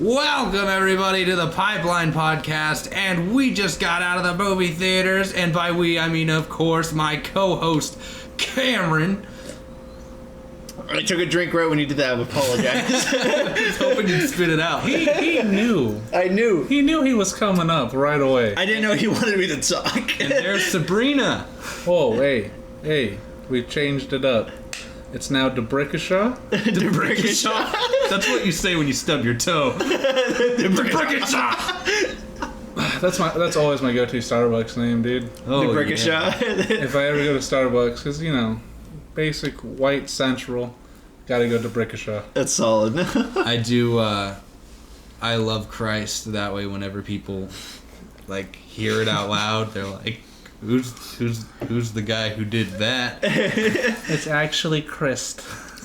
Welcome, everybody, to the Pipeline Podcast, and we just got out of the movie theaters, and by we, I mean, of course, my co-host, Camrin. I took a drink right when you did that. I apologize. I was hoping you'd spit it out. He knew. I knew. He knew he was coming up right away. I didn't know he wanted me to talk. And there's Sabrina. Whoa, hey, we changed it up. It's now Debrickashaw. Debrickashaw. That's what you say when you stub your toe. Debrickashaw. That's always my go-to Starbucks name, dude. Oh, Debrickashaw. yeah. If I ever go to Starbucks, because, you know, basic white central, gotta go to Debrickashaw. That's solid. I do, I love Christ. That way, whenever people, like, hear it out loud, they're like, Who's the guy who did that? It's actually crisp.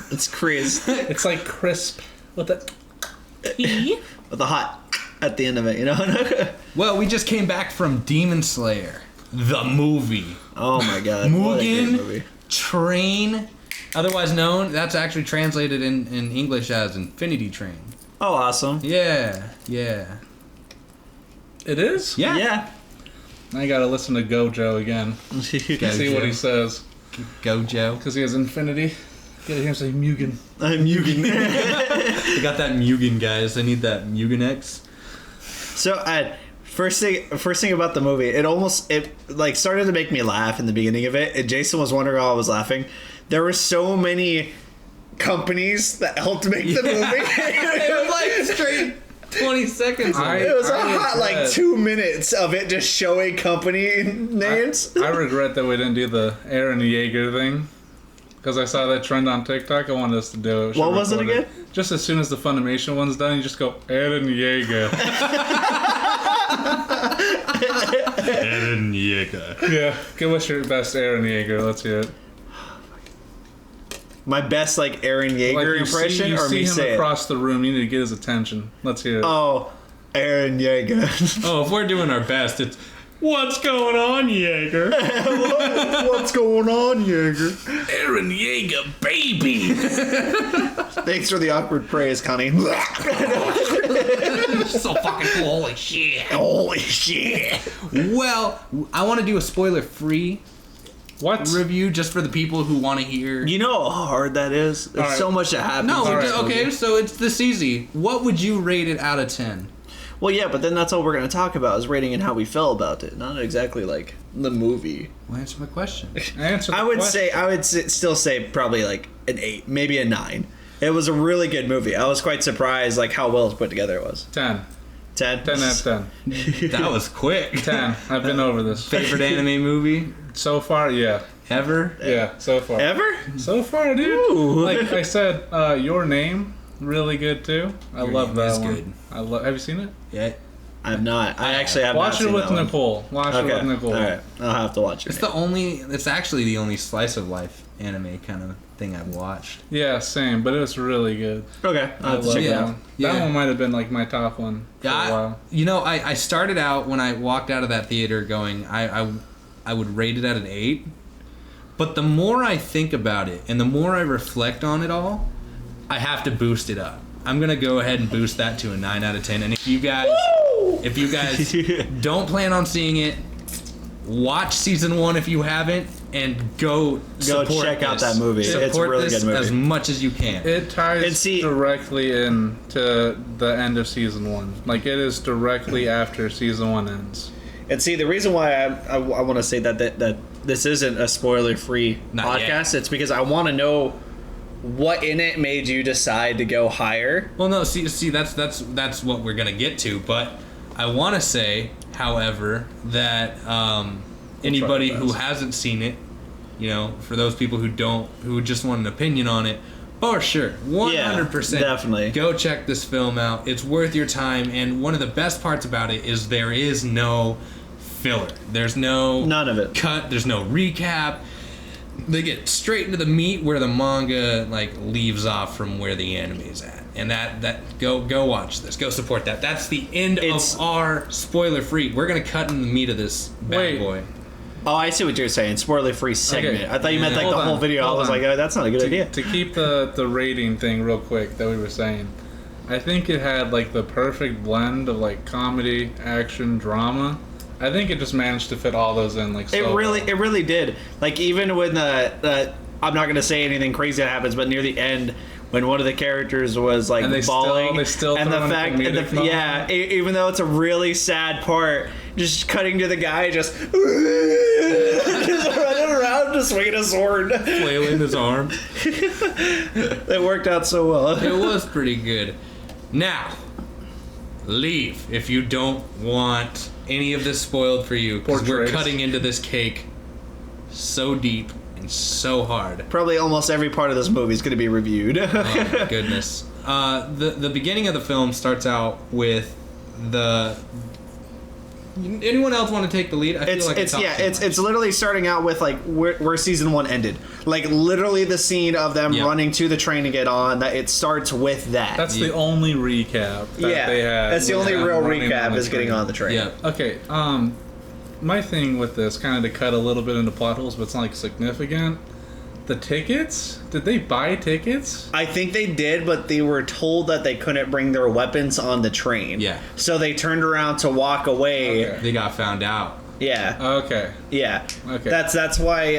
It's Chris. It's like crisp with a T. With a hot at the end of it, you know? Well, we just came back from Demon Slayer, the movie. Oh my god. What a great movie. Mugen Train, otherwise known, that's actually translated in English as Infinity Train. Oh, awesome. Yeah. It is? Yeah. I gotta listen to Gojo again. See what he says. Gojo. Because he has infinity. Gotta hear him say Mugen. I'm Mugen. They got that Mugen, guys. I need that Mugen X. So, first thing about the movie, it started to make me laugh in the beginning of it. And Jason was wondering why I was laughing. There were so many companies that helped make the movie. It was like straight 20 seconds. It was a hot 2 minutes of it just showing company names. I regret that we didn't do the Eren Yeager thing. Because I saw that trend on TikTok. I wanted us to do it. What was it again? Just as soon as the Funimation one's done, you just go, Eren Yeager. Eren Yeager. Yeah. Give us your best Eren Yeager. Let's hear it. My best Eren Yeager impression, you or see me him say across the room. You need to get his attention. Let's hear it. Oh, Eren Yeager. Oh, if we're doing our best, it's what's going on, Yeager? What's going on, Yeager? Eren Yeager, baby. Thanks for the awkward praise, Connie. So fucking cool. Holy shit. Holy shit. Well, I want to do a spoiler-free review just for the people who want to hear. You know how hard that is? There's so much that happens. No, right. okay, so it's this easy. What would you rate it out of 10? Well, yeah, but then that's all we're going to talk about is rating and how we felt about it, not exactly the movie. Well, answer my question. I would still say probably an 8, maybe a 9. It was a really good movie. I was quite surprised how well put together it was. 10. 10? 10 out of 10. That was quick. 10. I've been over this. Favorite anime movie? So far, yeah. Ever? Yeah, so far. Ever? So far, dude. Ooh. Like I said, Your Name, really good too. I love that one. Good. Have you seen it? Yeah. I've not. I actually have Watch not it with seen that Nicole. Watch it with Nicole. All right. I'll have to watch it. It's actually the only slice of life anime kind of thing I've watched. Yeah, same, but it was really good. Okay. I love check it that out. one. Yeah. That one might have been my top one for a while. I started out when I walked out of that theater going, I would rate it at an 8. But the more I think about it and the more I reflect on it all, I have to boost it up. I'm going to go ahead and boost that to a 9 out of 10. And if you guys don't plan on seeing it, watch season 1 if you haven't, and go check out that movie. It's a really good movie. As much as you can. It ties directly into the end of season 1. It is directly after season 1 ends. And see, the reason why I want to say that this isn't a spoiler-free podcast, it's because I want to know what in it made you decide to go higher. Well, no, see, that's what we're gonna get to. But I want to say, however, that anybody who hasn't seen it, for those people who just want an opinion on it, for sure, 100%, definitely, go check this film out. It's worth your time. And one of the best parts about it is there is no filler. There's none of it. Cut. There's no recap. They get straight into the meat where the manga leaves off from where the anime is at, and that go watch this, go support that. That's the end of our spoiler free. We're gonna cut in the meat of this bad boy. Oh, I see what you're saying. Spoiler-free segment. Okay. I thought you meant the whole video. I was like, oh, that's not a good idea. To keep the rating thing real quick that we were saying, I think it had like the perfect blend of like comedy, action, drama. I think it just managed to fit all those in like so It really, well. it really did. Like even when the I'm not gonna say anything crazy that happens, but near the end, when one of the characters was like And they bawling, still and the throw in fact, and comedic the, moments. yeah, even though it's a really sad part, just cutting to the guy just, just running around, just swinging a sword. Flailing his arm. It worked out so well. It was pretty good. Now, leave if you don't want any of this spoiled for you, because we're Portrays. cutting into this cake so deep and so hard. Probably almost every part of this movie is going to be reviewed. Oh my goodness. The beginning of the film starts out with the. Anyone else want to take the lead? I feel like I talked too much. It's literally starting out with like where season 1 ended. Like literally the scene of them Yep. running to the train to get on. That it starts with that. That's the only recap that they had. That's the only with real them running recap on the is getting train. on the train. Yeah. Okay, my thing with this, kind of to cut a little bit into plot holes, but it's not like significant. The tickets? Did they buy tickets? I think they did, but they were told that they couldn't bring their weapons on the train. Yeah. So they turned around to walk away. Okay. They got found out. Yeah. Okay. Yeah. Okay. That's why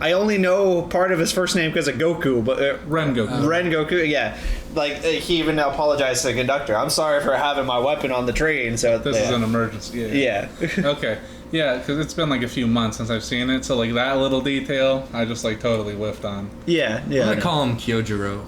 I only know part of his first name because of Goku, but Rengoku. Rengoku, yeah. Like he even apologized to the conductor. I'm sorry for having my weapon on the train. So This is an emergency. yeah. Okay. Yeah, because it's been like a few months since I've seen it, so like that little detail, I just like totally whiffed on. yeah. I'm gonna call him Kyojiro.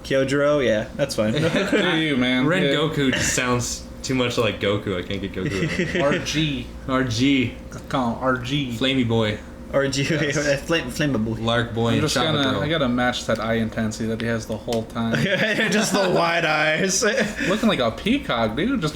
Kyojiro, yeah, that's fine. Do you, man? Ren Yeah. Goku just sounds too much like Goku. I can't get Goku. RG. RG. Call him RG. Flamey Boy. Or flammable. Lark Boy I'm and just Chocolate gonna, Girl. I gotta match that eye intensity that he has the whole time. Just the wide eyes. Looking like a peacock, dude. Just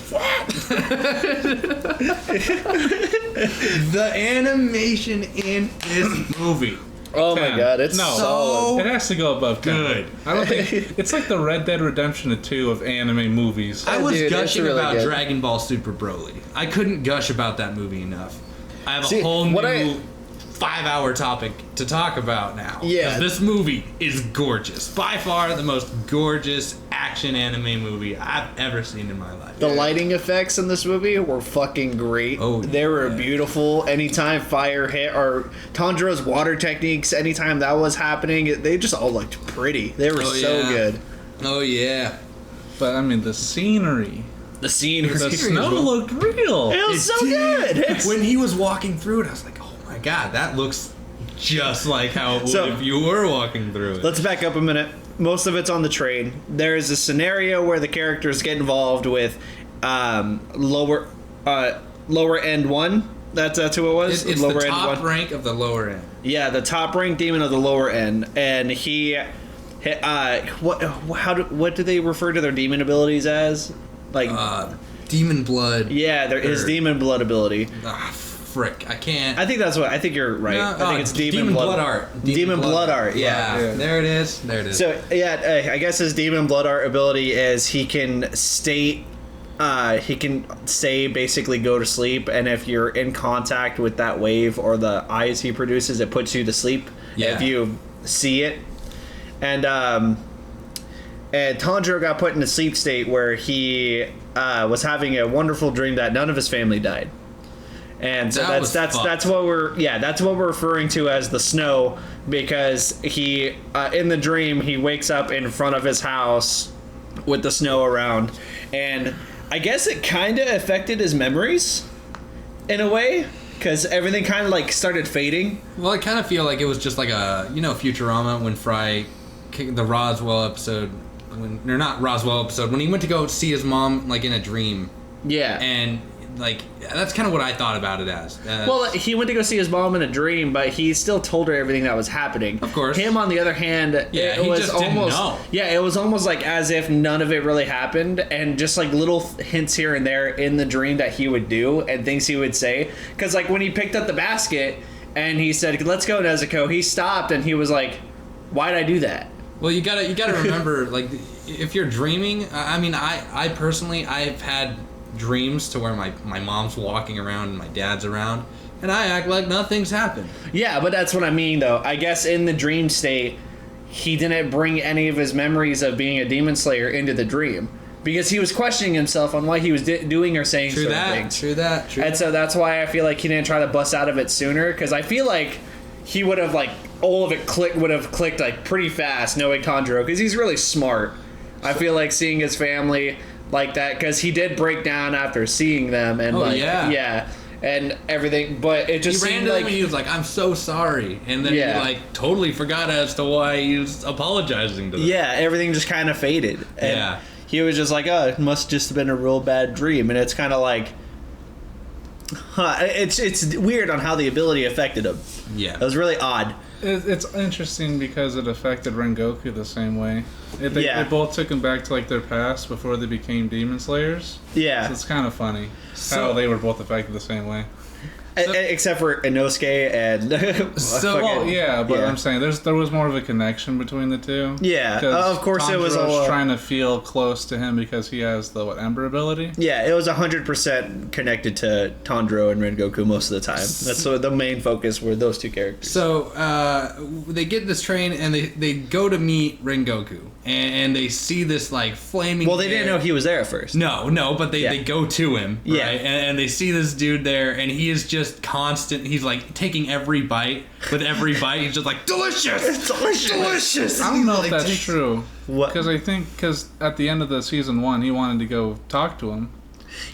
The animation in this movie. Oh my 10. god, it's No. solid. It has to go above 10. Good. I don't think it's like the Red Dead Redemption 2 of anime movies. I was Dude, it's gushing really about good. Dragon Ball Super Broly. I couldn't gush about that movie enough. I have See, a whole what new 5-hour topic to talk about now. Yeah. 'Cause this movie is gorgeous. By far the most gorgeous action anime movie I've ever seen in my life. The lighting effects in this movie were fucking great. Oh, they were yeah. beautiful. Anytime fire hit or Tanjiro's water techniques, anytime that was happening, they just all looked pretty. They were Oh, so yeah. good. Oh yeah. But I mean, the scenery. The scene The was snow looked real. it was so good. It's- When he was walking through it, I was like, oh my god, that looks just like how it would So- if you were walking through it. Let's back up a minute. Most of it's on the train. There's a scenario where the characters get involved with lower end one. That's who it was. It's lower the end top one. rank of the lower end. Yeah, the top ranked demon of the lower end, and what do they refer to their demon abilities as? Like, Demon blood. yeah, there is or- demon blood ability. Ah, frick. I can't. I think that's what I think you're right. No, I think it's demon blood art. Demon blood art. Yeah. Yeah. There it is. There it is. So yeah, I guess his demon blood art ability is he can stay basically go to sleep, and if you're in contact with that wave or the eyes he produces, it puts you to sleep. Yeah. If you see it, and Tanjiro got put in a sleep state where he was having a wonderful dream that none of his family died. And so That was that's what we're referring to as the snow, because he in the dream he wakes up in front of his house with the snow around, and I guess it kind of affected his memories in a way, because everything kind of like started fading. Well, I kind of feel like it was just like a, Futurama when Fry, the Roswell episode, or not Roswell episode, when he went to go see his mom like in a dream, Yeah. and like that's kind of what I thought about it as. Well, he went to go see his mom in a dream, but he still told her everything that was happening. Of course. Him, on the other hand, Yeah, it he was just didn't almost know. yeah, it was almost like as if none of it really happened, and just like little hints here and there in the dream that he would do and things he would say. Because like when he picked up the basket and he said, "Let's go, Nezuko," he stopped and he was like, "Why'd I do that?" Well, you gotta remember, like, if you're dreaming, I mean, I personally, I've had dreams to where my mom's walking around and my dad's around, and I act like nothing's happened. Yeah, but that's what I mean, though. I guess in the dream state, he didn't bring any of his memories of being a demon slayer into the dream. Because he was questioning himself on why he was doing or saying certain things. True that. And so that's why I feel like he didn't try to bust out of it sooner. Because I feel like he would have, like, all of it would have clicked, like, pretty fast knowing Tanjiro. Because he's really smart. I feel like seeing his family like that. Because he did break down after seeing them. And yeah. And everything. But it just he ran seemed to like... them and he was like, I'm so sorry. And then he, like, totally forgot as to why he was apologizing to them. Yeah, everything just kind of faded. And he was just like, oh, it must just have been a real bad dream. And it's kind of like, it's weird on how the ability affected him. Yeah. It was really odd. It's interesting because it affected Rengoku the same way. They both took him back to, like, their past before they became demon slayers. Yeah. So it's kind of funny how they were both affected the same way. Except for Inosuke and... I'm saying there was more of a connection between the two. Yeah, of course Tanjiro it was all... trying to feel close to him because he has the, Ember ability? Yeah, it was 100% connected to Tanjiro and Rengoku most of the time. That's the main focus were those two characters. So, they get this train and they go to meet Rengoku. And they see this, like, flaming... Well, they didn't know he was there at first. No, but they go to him, right? Yeah. And they see this dude there, and he is just constant... He's, like, taking every bite. With every bite, he's just like, delicious! Delicious! I don't know if that's true. What? Because at the end of the season 1, he wanted to go talk to him.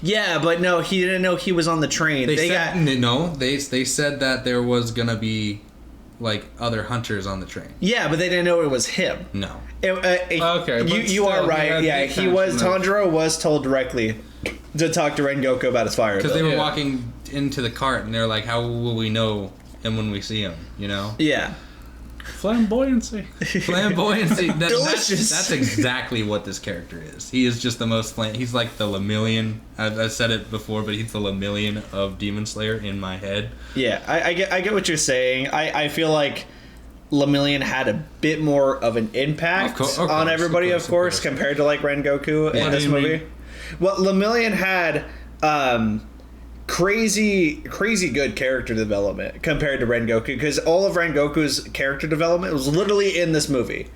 Yeah, but no, he didn't know he was on the train. They said that there was gonna be, like, other hunters on the train. Yeah, but they didn't know it was him. No. Okay, you are right. Yeah, Tanjiro was told directly to talk to Rengoku about his fire. Because they were walking into the cart, and they're like, how will we know him when we see him, you know? Yeah. Flamboyancy. Delicious. That's exactly what this character is. He is just the most he's like the Lemillion. I've said it before, but he's the Lemillion of Demon Slayer in my head. Yeah, I get what you're saying. I feel like Lemillion had a bit more of an impact on everybody, of course, compared to, like, Rengoku in this movie. Well, Lemillion had crazy good character development compared to Rengoku, because all of Rengoku's character development was literally in this movie.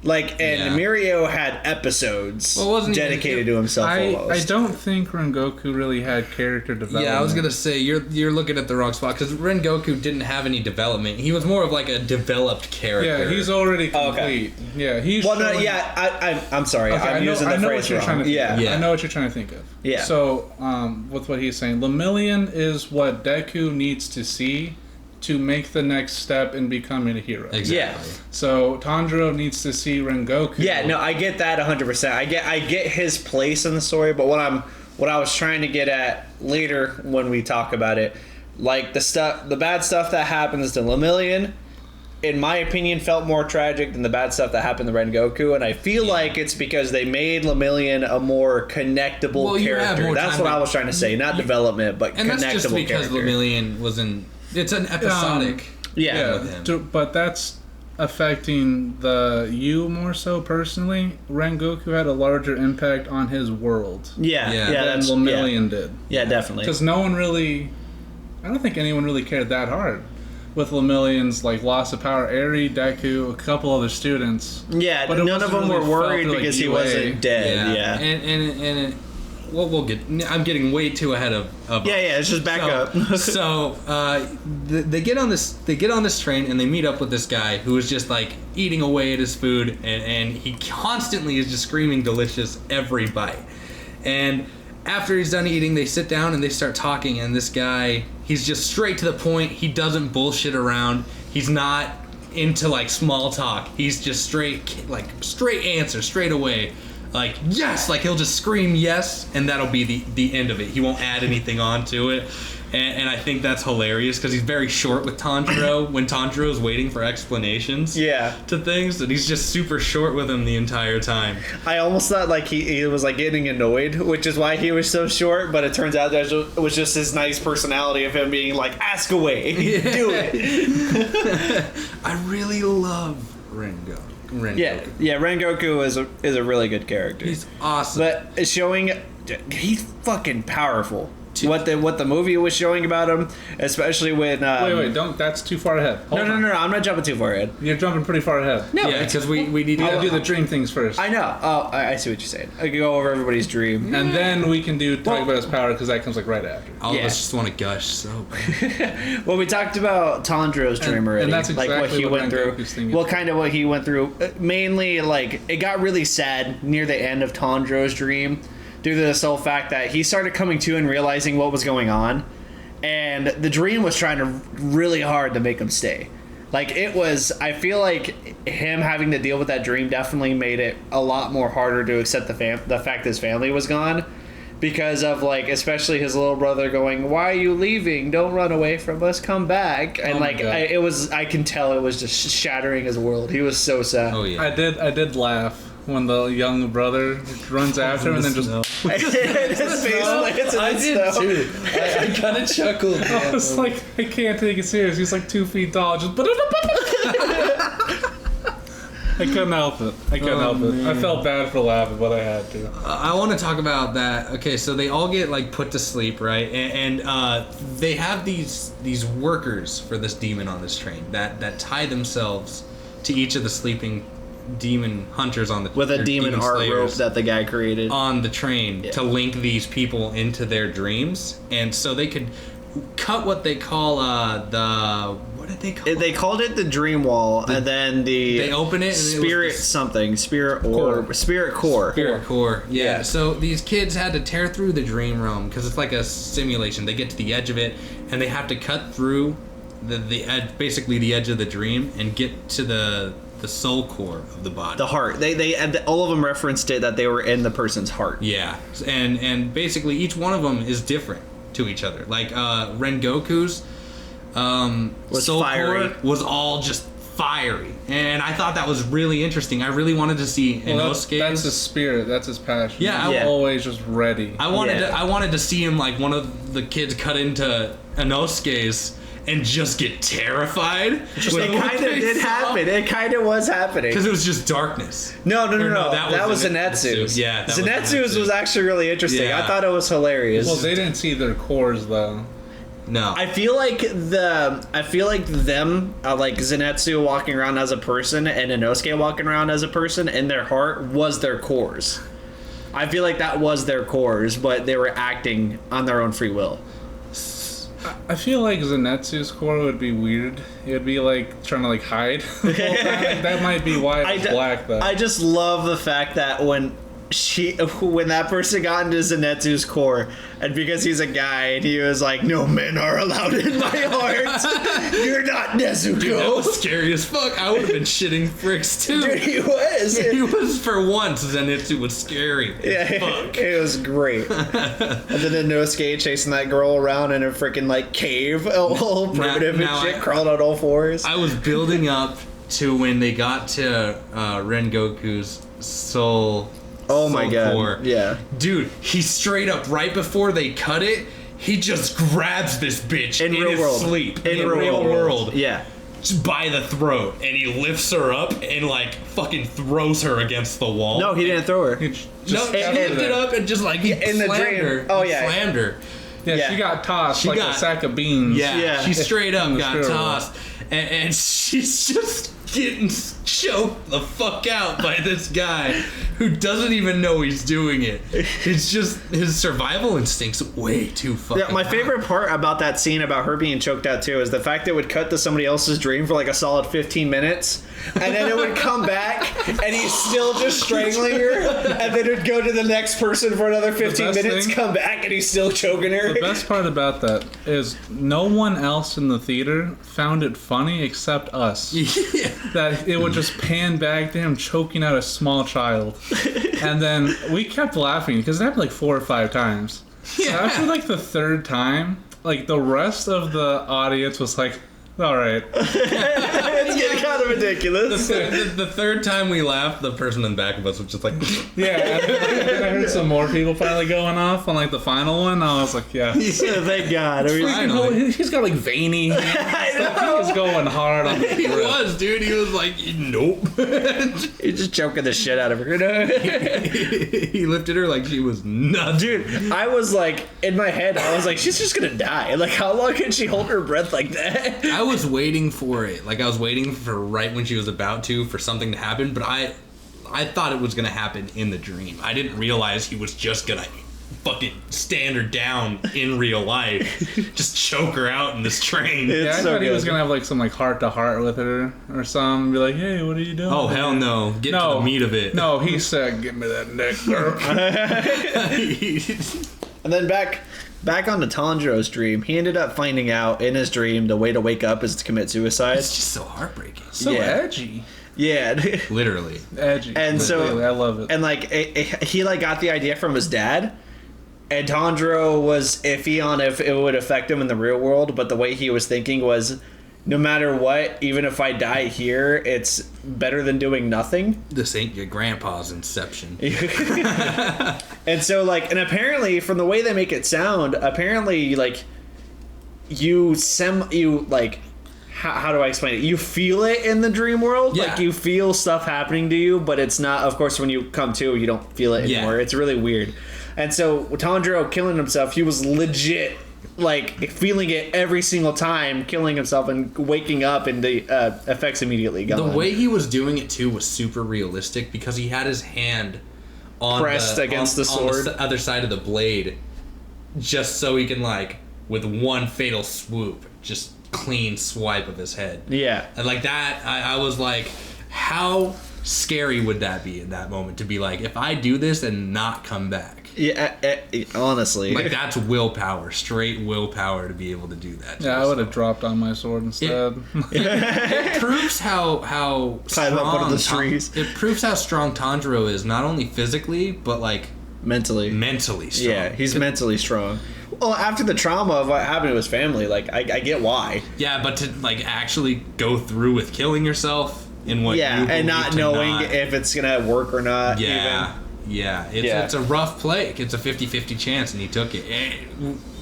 Like, and Mirio had episodes dedicated to himself almost. I don't think Rengoku really had character development. Yeah, I was going to say, you're looking at the wrong spot, because Rengoku didn't have any development. He was more of, like, a developed character. Yeah, he's already complete. Yeah, he's... Well, I'm sorry. Okay, I'm using the phrase wrong. I know what you're trying to think of. Yeah. So, with what he's saying, Lemillion is what Deku needs to see to make the next step in becoming a hero. Exactly. Yeah. So Tanjiro needs to see Rengoku. Yeah, no, I get that 100%. I get his place in the story, but what I was trying to get at later when we talk about it, like the bad stuff that happens to Lemillion, in my opinion, felt more tragic than the bad stuff that happened to Rengoku, and I feel like it's because they made Lemillion a more connectable character. That's what I was trying to say, not development, but and connectable that's just because character. Lemillion was in... It's an episodic. But that's affecting you more so personally. Rengoku had a larger impact on his world. Than Lemillion did. Yeah, definitely. Because I don't think anyone really cared that hard with Lemillion's, like, loss of power. Eri, Deku, a couple other students. Yeah, but none of them were worried because he wasn't dead. Yeah. And we'll get... I'm getting way too ahead of let's just back up. They get on this train and they meet up with this guy who is just, like, eating away at his food, and he constantly is just screaming delicious every bite. And after he's done eating, they sit down and they start talking, and this guy, he's just straight to the point. He doesn't bullshit around. He's not into, like, small talk. He's just straight answer, straight away. Like, yes! Like, he'll just scream yes, and that'll be the end of it. He won't add anything on to it. And I think that's hilarious, because he's very short with Tanjiro when Tanjiro's waiting for explanations to things, and he's just super short with him the entire time. I almost thought, like, he was, like, getting annoyed, which is why he was so short, but it turns out that it was just his nice personality of him being like, ask away, do it. I really love Rengoku. Rengoku is a really good character. He's awesome. But showing he's fucking powerful. what the movie was showing about him, especially when. Wait, don't. That's too far ahead. Hold on. No. I'm not jumping too far ahead. You're jumping pretty far ahead. No, Yeah, because we need You gotta to do the dream things first. I know. Oh, I see what you're saying. I can go over everybody's dream. And then we can talk about his power, because that comes like right after. All of Yeah. us just want to gush so bad. Well, we talked about Tanjiro's dream already. and that's like what exactly he what went through. Rengoku's thing is. Well, kind of what he went through. Mainly, like, it got really sad near the end of Tanjiro's dream due to the sole fact that he started coming to and realizing what was going on. And the dream was trying to really hard to make him stay. Like, it was, I feel like him having to deal with that dream definitely made it a lot more harder to accept the fact his family was gone. Because of, like, especially his little brother going, "Why are you leaving? Don't run away from us. Come back." And, Oh my like, God. I can tell it was just shattering his world. He was so sad. Oh yeah. I did laugh when the young brother runs after him and then just. His face lands in I the did snow. too. I kind of chuckled. I was like, I can't take it serious. He's like 2 feet tall. Just. I couldn't help it. I felt bad for laughing, but I had to. I want to talk about that. Okay, so they all get like put to sleep, right? And they have these workers for this demon on this train that tie themselves to each of the sleeping demon hunters on the With a or demon art rope slayers that the guy created. on the train to link these people into their dreams, and so they could cut what they call what did they call it? They called it the dream wall, and then They open it and it was spirit the spirit core. Spirit core. Yeah. So these kids had to tear through the dream realm because it's like a simulation. They get to the edge of it and they have to cut through the edge, basically the edge of the dream, and get to the soul core of the body. The heart. They all of them referenced it that they were in the person's heart. Yeah, and basically each one of them is different to each other. Like Rengoku's Was soul fiery. core was all just fiery, and I thought that was really interesting. I really wanted to see Inosuke's. That's his spirit. That's his passion. Yeah, He's Yeah. always just ready. I wanted Yeah. I wanted to see him like one of the kids cut into Inosuke's and just get terrified. It kind of did happen. It kind of was happening. Because it was just darkness. No. Or no, That was Zenitsu. Zenitsu's. Yeah, that was Zenitsu's Zenitsu. was actually really interesting. Yeah. I thought it was hilarious. Well, they didn't see their cores though. No. I feel like them like Zenitsu walking around as a person and Inosuke walking around as a person in their heart was their cores. I feel like that was their cores, but they were acting on their own free will. I feel like Zenitsu's core would be weird. It would be like trying to like hide. The whole time. Like, that might be why it was black though. I just love the fact that when that person got into Zenitsu's core, and because he's a guy and he was like, "No men are allowed in my heart. You're not Nezuko." Dude, that was scary as fuck. I would have been shitting fricks too. Dude, he was. He was for once. Zenitsu was scary. Yeah, Fuck. it was great. And then Inosuke chasing that girl around in a freaking like cave, all primitive now and shit, I- crawled on all fours. I was building up to when they got to Rengoku's soul. Oh my soul god! core. Yeah. Dude, he straight up right before they cut it, he just grabs this bitch In in real his world. sleep In real world. Yeah. Just by the throat, and he lifts her up and like fucking throws her against the wall. No, he didn't throw her. He No, he kept lifted there. up and just like he in the slammed dream. her. Oh, He yeah. slammed her. Yeah, Yeah. she got tossed She like got- a sack of beans. Yeah, Yeah. she straight up In the got spirit world. tossed, and she's just getting choked the fuck out by this guy who doesn't even know he's doing it. It's just his survival instinct's way too fucking Yeah, my high. favorite part about that scene about her being choked out too is the fact that it would cut to somebody else's dream for like a solid 15 minutes, and then it would come back and he's still just strangling her, and then it would go to the next person for another 15 best minutes, thing- come back and he's still choking her. The best part about that is no one else in the theater found it funny except us. Yeah. That it would just pan back to him choking out a small child. And then we kept laughing because it happened like 4 or 5 times. So Yeah. after like the 3rd time, like the rest of the audience was like, all right. It's getting kind of ridiculous. The third time we laughed, the person in the back of us was just like, Yeah, and then I heard some more people finally going off on like the final one. I was like, yeah. Thank God. He's got like veiny hands and stuff. He was going hard on the He grip. was, dude. He was like, nope. He's just choking the shit out of her. He lifted her like she was nuts. Dude, I was like, in my head, I was like, she's just gonna die. Like, how long can she hold her breath like that? I was waiting for it. Like, I was waiting for right when she was about to, for something to happen, but I thought it was gonna happen in the dream. I didn't realize he was just gonna fucking stand her down in real life. Just choke her out in this train. Yeah, I so thought he was good. gonna have like some like heart to heart with her or something. Be like, hey, what are you doing? Oh, hell no. Get to the meat of it. No, he said, give me that neck, girl. And then back on to Tanjiro's dream, he ended up finding out in his dream the way to wake up is to commit suicide. It's just so heartbreaking. So Yeah. edgy. Yeah. Literally. Edgy. And so- Literally, I love it. And like he like got the idea from his dad, and Tanjiro was iffy on if it would affect him in the real world, but the way he was thinking was, no matter what, even if I die here, it's better than doing nothing. This ain't your grandpa's Inception. And so like, and apparently from the way they make it sound, apparently like how do I explain it? You feel it in the dream world. Yeah. Like you feel stuff happening to you, but it's not, of course, when you come to, you don't feel it Yeah. anymore. It's really weird. And so Tanjiro killing himself, he was legit like feeling it every single time, killing himself and waking up, and the effects immediately gone. The way he was doing it too was super realistic because he had his hand on Pressed against the sword. on the other side of the blade, just so he can like with one fatal swoop just clean swipe of his head. Yeah. And like that, I was like, how scary would that be in that moment to be like, if I do this and not come back? Yeah, honestly. Like that's willpower, straight willpower to be able to do that. Yeah, I would have dropped on my sword instead. It proves how Climb up one of the strong trees. It proves how strong Tanjiro is, not only physically but like mentally strong. Yeah, he's mentally strong. Well, after the trauma of what happened to his family, like I get why. Yeah, but to like actually go through with killing yourself in what Yeah, you and believe not to knowing not- if it's gonna work or not. Yeah. Even. Yeah, it's Yeah. it's a rough play. It's a 50-50 chance, and he took it.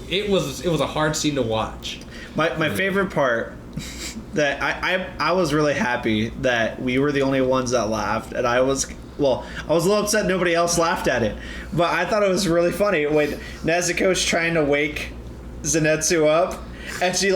It was a hard scene to watch. My favorite part that I was really happy that we were the only ones that laughed, and I was a little upset nobody else laughed at it, but I thought it was really funny when Nezuko's trying to wake Zenitsu up, and she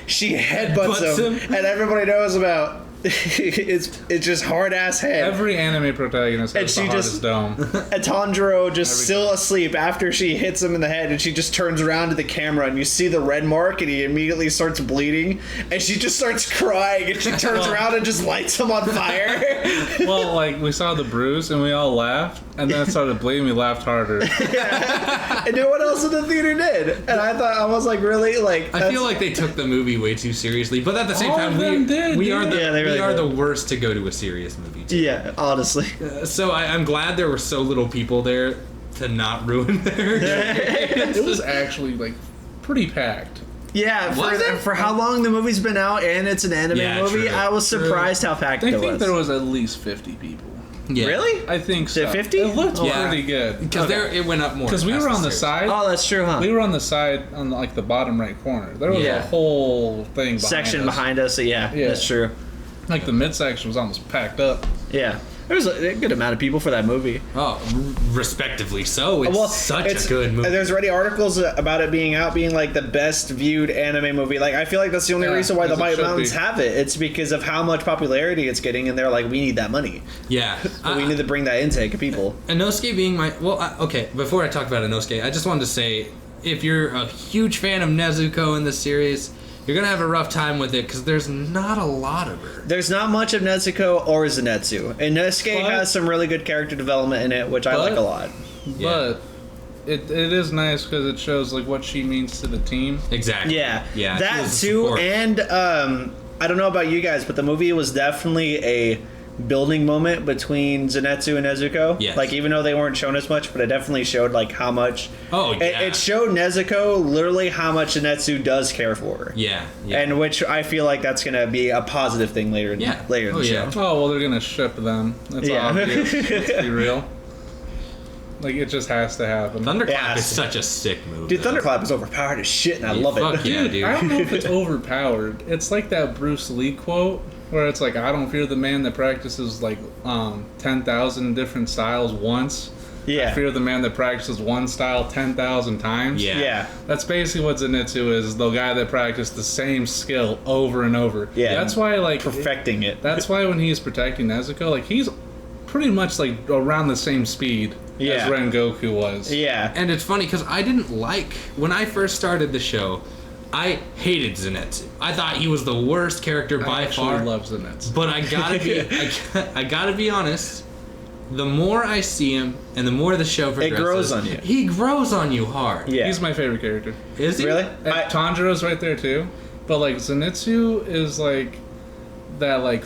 she headbutts Butts him, him. and everybody knows about it's just hard ass head. Every anime protagonist And has she the hardest just- dome. And Tanjiro just still asleep after she hits him in the head, and she just turns around to the camera, and you see the red mark, and he immediately starts bleeding, and she just starts crying, and she turns around and just lights him on fire. Well, like, we saw the bruise, and we all laughed, and then it started bleeding, we laughed harder. And no one else in the theater did. And I was like, really? Like, I feel like they took the movie way too seriously, but at the same All time, of them did, we dude. are the Yeah, they really we are did. the worst to go to a serious movie. Too. yeah, honestly. So I'm glad there were so little people there to not ruin their. It was actually, like, pretty packed. Yeah, Was it? for how long the movie's been out, and it's an anime Yeah, movie, true, I was true. surprised how packed I it think was. there was at least 50 people. Yeah. Really? I think Is so. it 50? It looked Yeah. pretty good. Because it went up more. Because we past were on the series. side. Oh, that's true, huh? We were on the side, on like the bottom right corner. There was Yeah. a whole thing behind Section us. behind us, yeah, Yeah. that's true. Like the midsection was almost packed up. Yeah. There was a good amount of people for that movie. Oh, respectively so. It's such a good movie. There's already articles about it being like the best viewed anime movie. Like, I feel like that's the only Yeah, reason why the as it White should Mountains be. have it. It's because of how much popularity it's getting, and they're like, we need that money. Yeah. We need to bring that intake of people. Inosuke being my... Well, okay, before I talk about Inosuke, I just wanted to say, if you're a huge fan of Nezuko in this series, you're going to have a rough time with it because there's not a lot of her. There's not much of Nezuko or Zenitsu. And Inosuke But- has some really good character development in it, which I But- like a lot. Yeah. But it is nice because it shows like what she means to the team. Exactly. Yeah. Yeah. she That was a too, support. and I don't know about you guys, but the movie was definitely a building moment between Zenitsu and Nezuko. Yes. Like, even though they weren't shown as much, but it definitely showed like how much. Oh, yeah. It showed Nezuko literally how much Zenitsu does care for her. Yeah. Yeah. And which I feel like that's gonna be a positive thing later. Yeah. Later in Oh, the yeah. show. Oh well, they're gonna ship them. That's Yeah. obvious. Let's be real. Like, it just has to happen. Thunderclap is so- such a sick move. Dude, though. Thunderclap is overpowered as shit, and I love Fuck it. yeah, dude. I don't know if it's overpowered. It's like that Bruce Lee quote where it's like, I don't fear the man that practices like 10,000 different styles once. Yeah. I fear the man that practices one style 10,000 times. Yeah. Yeah. That's basically what Zenitsu is, the guy that practiced the same skill over and over. Yeah. That's why, like... Perfecting it. That's why when he's protecting Nezuko, like, he's pretty much, like, around the same speed Yeah. as Rengoku was. Yeah. And it's funny because I didn't like when I first started the show. I hated Zenitsu. I thought he was the worst character by I actually far. love Zenitsu. But I gotta be, I gotta be honest. The more I see him, and the more the show progresses, grows on you. He grows on you hard. Yeah. He's my favorite character. Is he? Really? And Tanjiro's right there, too. But, like, Zenitsu is, like, that, like,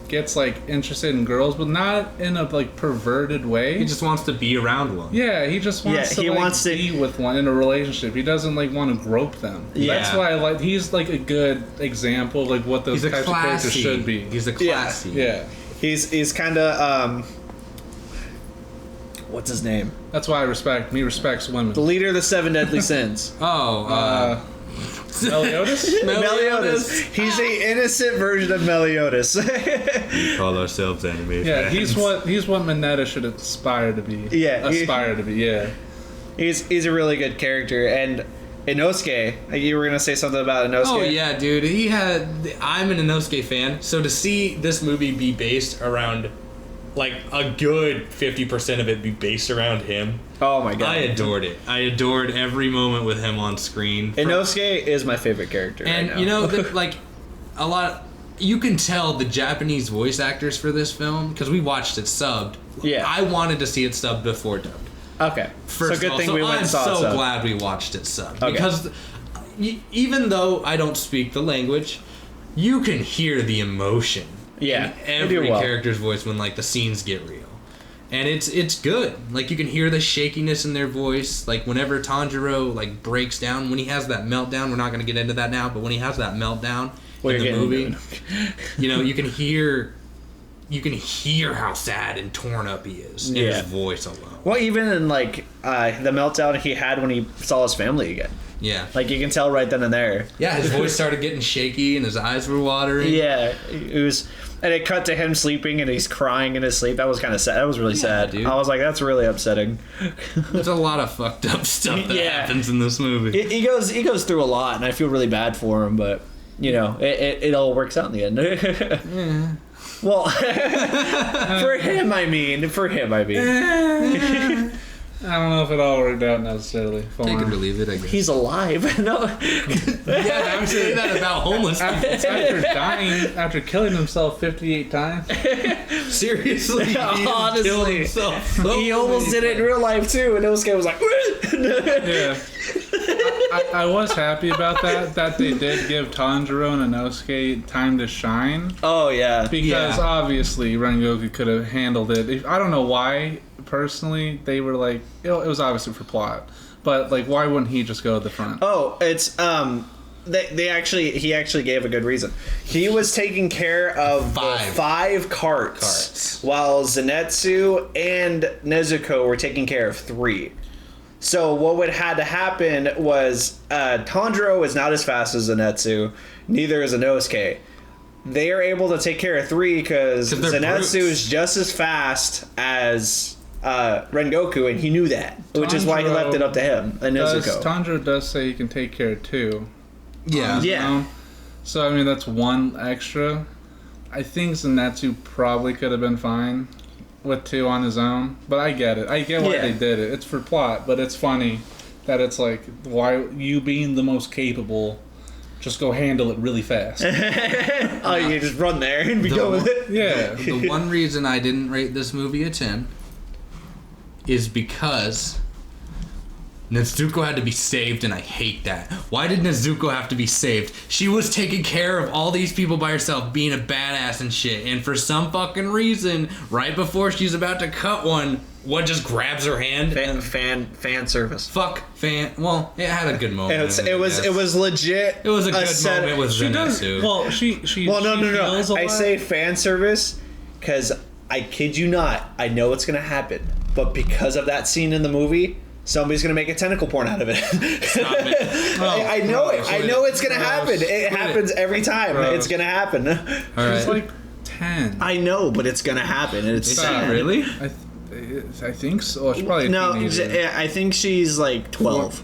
gets, like, interested in girls, but not in a, like, perverted way. He just wants to be around one. Yeah, he just wants to he like, wants to- be with one in a relationship. He doesn't like want to grope them. Yeah. That's why I like. He's like a good example of like what those He's a types of characters classy. should be. He's a classy. Yeah, He's kind of what's his name? that's why I respect. He respects women. The leader of the Seven Deadly Sins. Oh, Meliodas? Meliodas. He's a innocent version of Meliodas. we call ourselves anime Yeah, fans. he's what Mineta should aspire to be. Yeah, aspire to be. Yeah. he's a really good character. And Inosuke, you were gonna say something about Inosuke? Oh yeah, dude. I'm an Inosuke fan, so to see this movie be based around, like a good 50% of it be based around him. Oh my god. I adored it. I adored every moment with him on screen. Inosuke is my favorite character. And right now. you know, like a lot. You can tell the Japanese voice actors for this film because we watched it subbed. Yeah. I wanted to see it subbed before dubbed. Okay. First so good of all, thing so we went I'm and saw so it. So glad we watched it subbed Okay. because even though I don't speak the language, you can hear the emotion Yeah, in they do every well. character's voice when like the scenes get real, and it's good. Like you can hear the shakiness in their voice. Like whenever Tanjiro like breaks down, when he has that meltdown. We're not going to get into that now, but when he has that meltdown Well, in the you're movie, getting you know, you can hear how sad and torn up he is in Yeah. his voice alone. Well, even in like the meltdown he had when he saw his family again. Yeah. Like you can tell right then and there. Yeah, his voice started getting shaky and his eyes were watering. Yeah, it was, and it cut to him sleeping and he's crying in his sleep. That was kind of sad. That was really sad. dude. I was like, that's really upsetting. There's a lot of fucked up stuff that Yeah. happens in this movie. He goes through a lot, and I feel really bad for him. But you know, it all works out in the end. Well, for him, I mean. I don't know if it all worked out necessarily. For Take it him. or leave it, I guess. He's alive. No. Yeah, I'm saying that about homeless people. After killing himself 58 times. Seriously, he Honestly. killed himself so He almost many did it in real life too, and Inosuke was like, Yeah. I was happy about that they did give Tanjiro and Inosuke time to shine. "Oh yeah, Because Yeah. obviously Rengoku could have handled it. I don't know why, personally, they were like, it was obviously for plot. But, like, why wouldn't he just go to the front? oh, it's he actually gave a good reason. He was taking care of the five carts, while Zenitsu and Nezuko were taking care of 3. So what would had to happen was Tanjiro is not as fast as Zenitsu, neither is Inosuke. They are able to take care of 3 because 'Cause they're Zenitsu brutes. is just as fast as Rengoku, and he knew that, which is why he Tanjiro left it up to him and Nezuko. Tanjiro does say he can take care of 2. Yeah. on his Yeah. own. So, I mean, that's 1 extra. I think Zenitsu probably could have been fine with 2 on his own. But I get it. I get why Yeah. they did it. It's for plot, but it's funny that it's like, why you being the most capable, just go handle it really fast. Oh, you just run there and be The going with one- it. Yeah. The one reason I didn't rate this movie a 10 is because Nezuko had to be saved, and I hate that. Why did Nezuko have to be saved? She was taking care of all these people by herself, being a badass and shit, and for some fucking reason, right before she's about to cut one just grabs her hand and Fan service. well, it had a good moment. It was legit. It was a good moment with She does. Zenitsu. Well, she. Well, no. feels a I lot. say fan service because I kid you not, I know what's gonna happen. but because of that scene in the movie, somebody's gonna make a tentacle porn out of it. I know it. I know it's gonna happen. It happens every time. It's gonna happen. All right. She's like 10. I know, but it's gonna happen. And it's sad. Really? I think so. She's probably a teenager. I think she's like 12.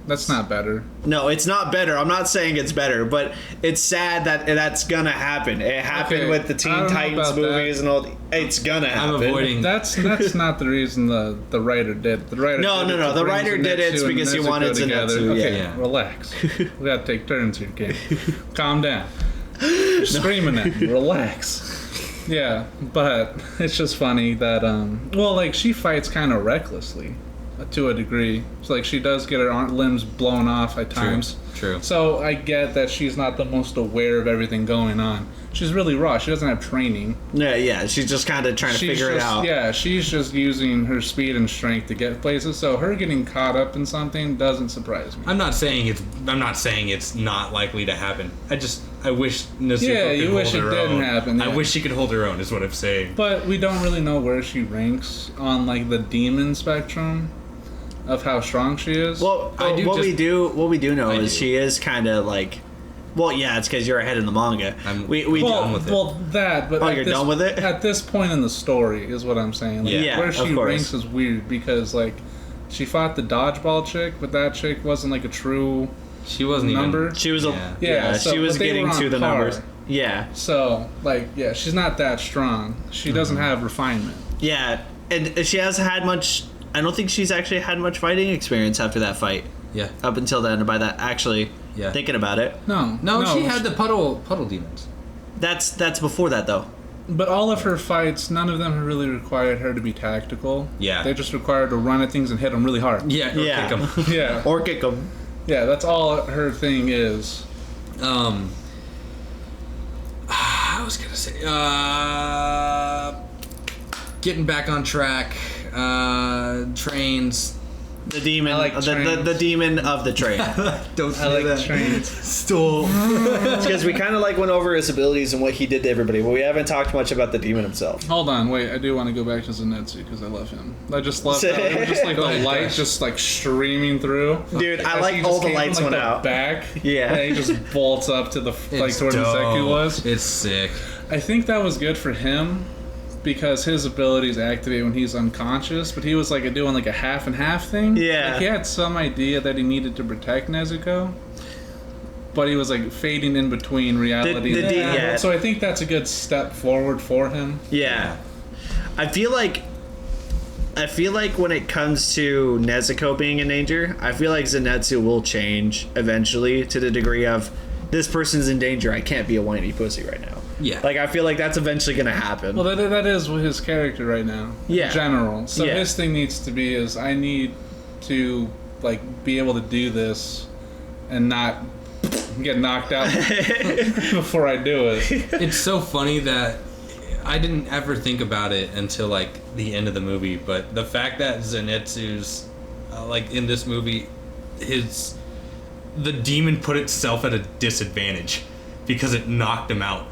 That's not better. No, it's not better. I'm not saying it's better, but it's sad that that's gonna happen. It happened with the Teen Titans movies and all. It's gonna happen. I'm avoiding. That's not the reason the writer did. The writer. No. The writer did it because he wanted Zenitsu. Okay, Yeah. Relax. We gotta take turns here, kid. Calm down. You're screaming at me. Relax. Yeah, but it's just funny that she fights kind of recklessly. To a degree. So, like, she does get her limbs blown off at times. True. So I get that she's not the most aware of everything going on. She's really raw. She doesn't have training. Yeah. She's just kind of trying to figure it out. Yeah, she's just using her speed and strength to get places. So her getting caught up in something doesn't surprise me. I'm not saying it's not likely to happen. I wish Nezuko could you hold wish it her didn't own. happen. Yeah. I wish she could hold her own. Is what I'm saying. But we don't really know where she ranks on like the demon spectrum of how strong she is. Well, what we do know is she is kind of like. Well, yeah, it's because you're ahead in the manga. We done with it. Well, that, but you're done with it? At this point in the story is what I'm saying. Like, Yeah, where she of course. ranks is weird because, like, she fought the dodgeball chick, but that chick wasn't, like, a true She wasn't number. She was so, she was but they getting were on to the par. numbers. Yeah. So, like, yeah, she's not that strong. She doesn't have refinement. Yeah, and she hasn't had much. I don't think she's actually had much fighting experience after that fight. Yeah. Up until then, by that actually thinking about it. No, she had the puddle demons. That's before that though. But all of her fights, none of them really required her to be tactical. Yeah. They just required to run at things and hit them really hard. Yeah. Or Yeah. kick 'em. Yeah. Or kick them. Yeah, that's all her thing is. I was gonna say, getting back on track. Trains. The demon. I like the demon of the train. Don't say I like that. trains. Stole. Because we kind of like went over his abilities and what he did to everybody, but we haven't talked much about the demon himself. Hold on, wait. I do want to go back to Zenitsu because I love him. I just love that. It was just like the light just like streaming through. Dude, I As like he all just the came lights from, like, went the out. Back. Yeah. And he just bolts up to the like It's towards the Zeku was. It's sick. I think that was good for him because his abilities activate when he's unconscious, but he was like doing like a half and half thing. Yeah. Like he had some idea that he needed to protect Nezuko, but he was like fading in between reality and yeah. So I think that's a good step forward for him. Yeah. I feel like when it comes to Nezuko being in danger, I feel like Zenitsu will change eventually to the degree of this person's in danger. I can't be a whiny pussy right now. Yeah. Like, I feel like that's eventually going to happen. Well, that is his character right now. Yeah. In general. So Yeah. his thing needs to be is I need to like be able to do this and not get knocked out before I do it. It's so funny that I didn't ever think about it until like the end of the movie, but the fact that Zenitsu's like in this movie, the demon put itself at a disadvantage because it knocked him out.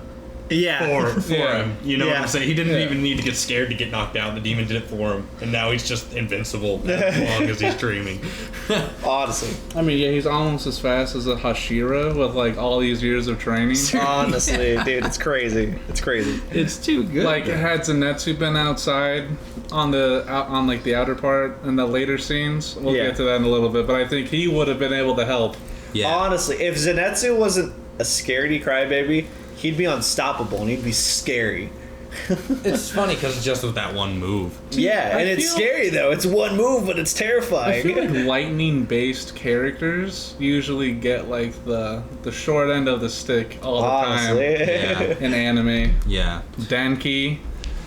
Yeah. For him, you know Yeah. what I'm saying? He didn't even need to get scared to get knocked out. The demon did it for him, and now he's just invincible as long as he's dreaming. Honestly. I mean, yeah, he's almost as fast as a Hashira with like all these years of training. Honestly, dude, it's crazy. It's crazy. It's too good. Like had Zenitsu been outside on like the outer part in the later scenes, we'll Yeah. get to that in a little bit. But I think he would have been able to help. yeah. Honestly, if Zenitsu wasn't a scaredy crybaby, he'd be unstoppable and he'd be scary. It's funny because just with that one move. Yeah, I and it's feel- scary though. It's one move, but it's I terrifying. feel like lightning-based characters usually get like the short end of the stick all the Honestly. time Yeah. in anime. Yeah. Denki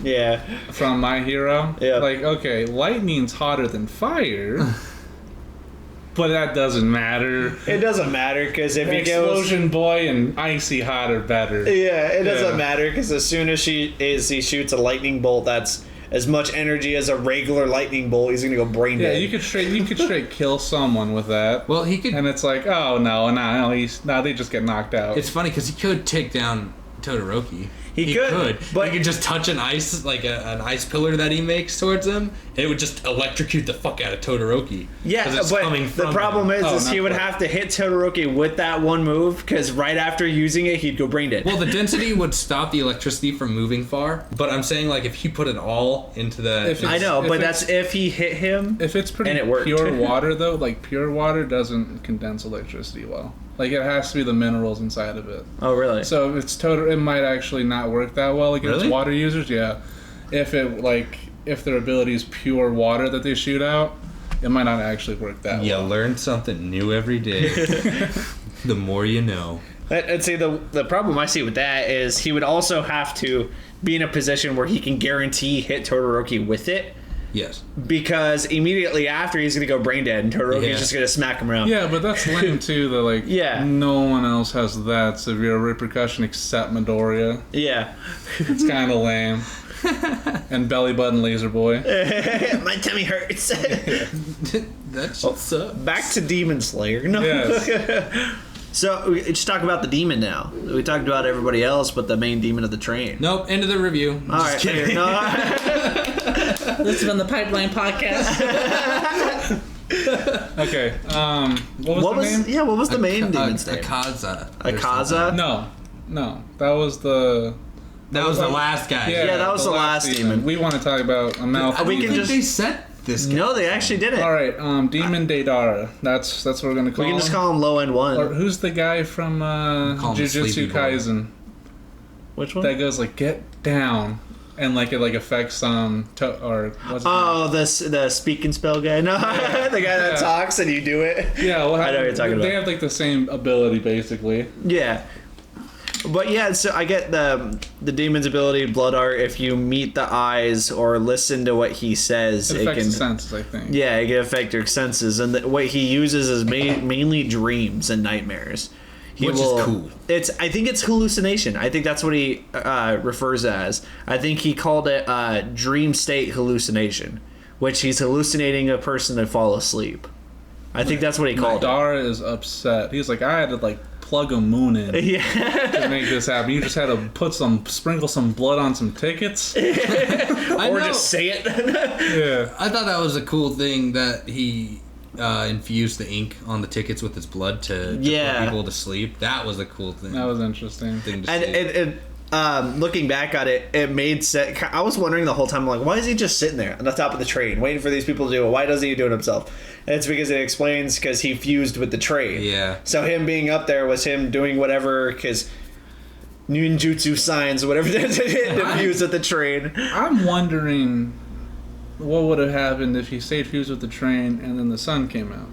Yeah. from My Hero. Yeah. Like, okay, lightning's hotter than fire, but that doesn't matter. It doesn't matter because if he goes. Explosion Boy and Icy Hot are better. Yeah, it doesn't Yeah. matter because as soon as he shoots a lightning bolt, that's as much energy as a regular lightning bolt. He's gonna go brain Yeah, dead. you could straight kill someone with that. Well, he could. And it's like, oh no, they just get knocked out. It's funny because he could take down Todoroki. He could, but he could just touch an ice pillar that he makes towards him, and it would just electrocute the fuck out of Todoroki. Yeah, but the problem is he would have to hit Todoroki with that one move, because right after using it, he'd go brain dead. Well, the density would stop the electricity from moving far, but I'm saying like if he put it all into the... I know, but that's if he hit him. If it's pretty and it worked. pure water though, like pure water doesn't condense electricity well. Like it has to be the minerals inside of it. Oh, really? So if it's it might actually not work that well against water users. Yeah, if their ability is pure water that they shoot out, it might not actually work that well. You learn something new every day. The more you know. I'd say the problem I see with that is he would also have to be in a position where he can guarantee hit Todoroki with it. Yes. Because immediately after he's going to go brain dead and Todoroki's just going to smack him around. Yeah, but that's lame too. That no one else has that severe repercussion except Midoriya. Yeah. It's kind of lame. And Belly Button Laser Boy. My tummy hurts. That shit sucks. Back to Demon Slayer. No. Yes. So, let's talk about the demon now. We talked about everybody else, but the main demon of the train. Nope, end of the review. All right. Kidding. This has been the Pipeline Podcast. Okay. What was the name? Yeah, what was the main demon's name? Akaza. Akaza? No. That was the last guy. Yeah, that was the last demon. We want to talk about a mouth. We can just they set this guy. No, they actually didn't. All right, Demon Deidara. That's what we're gonna call him. We can just call him Low End One. Or who's the guy from Call him Jujutsu Sleepy Boy. Kaisen Which one? that goes like get down and like it like affects or what's the speak and spell guy. No, the guy that talks and you do it. Yeah, well, I know what you're talking about. They have like the same ability basically. Yeah. But yeah, so I get the demon's ability, blood art. If you meet the eyes or listen to what he says, It affects the senses, I think. Yeah, it can affect your senses, and what he uses is mainly dreams and nightmares. Which is cool. I think it's hallucination. I think that's what he refers as. I think he called it dream state hallucination, which he's hallucinating a person to fall asleep. I think that's what he called it. Dara is upset. He's like, I had to like plug a moon in to make this happen. You just had to sprinkle some blood on some tickets, or just say it. Yeah, I thought that was a cool thing that he infused the ink on the tickets with his blood to put people to sleep. That was a cool thing. that was interesting. Thing to And see. looking back at it, it made sense. I was wondering the whole time, like, why is he just sitting there on the top of the train waiting for these people to do it? Why doesn't he do it himself? And it's because it explains because he fused with the train. Yeah. So him being up there was him doing whatever, because ninjutsu signs, whatever to fuse with the train. I'm wondering what would have happened if he stayed fused with the train and then the sun came out.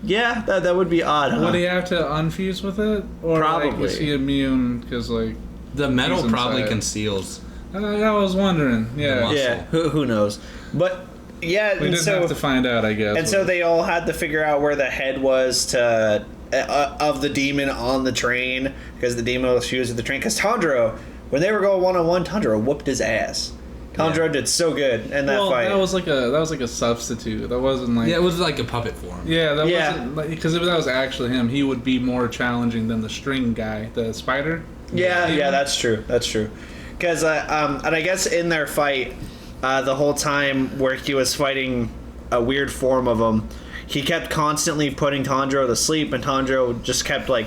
Yeah, that would be odd, huh? Would he have to unfuse with it, or Probably. like, is he immune? Because like The metal he's probably inside. conceals. I was wondering. Yeah, muscle. Yeah, who knows? But yeah, we didn't have to find out, I guess. And so they all had to figure out where the head was of the demon on the train, because the demon was fused with the train. Because Tanjiro, when they were going one-on-one, Tanjiro whooped his ass. Tanjiro did so good in that fight. that was like a substitute. That wasn't like Yeah, it was like a puppet form. Yeah, that wasn't like, because if that was actually him, he would be more challenging than the string guy, the spider. Yeah, that's true. That's true. Because and I guess in their fight, the whole time where he was fighting a weird form of him, he kept constantly putting Tanjiro to sleep, and Tanjiro just kept like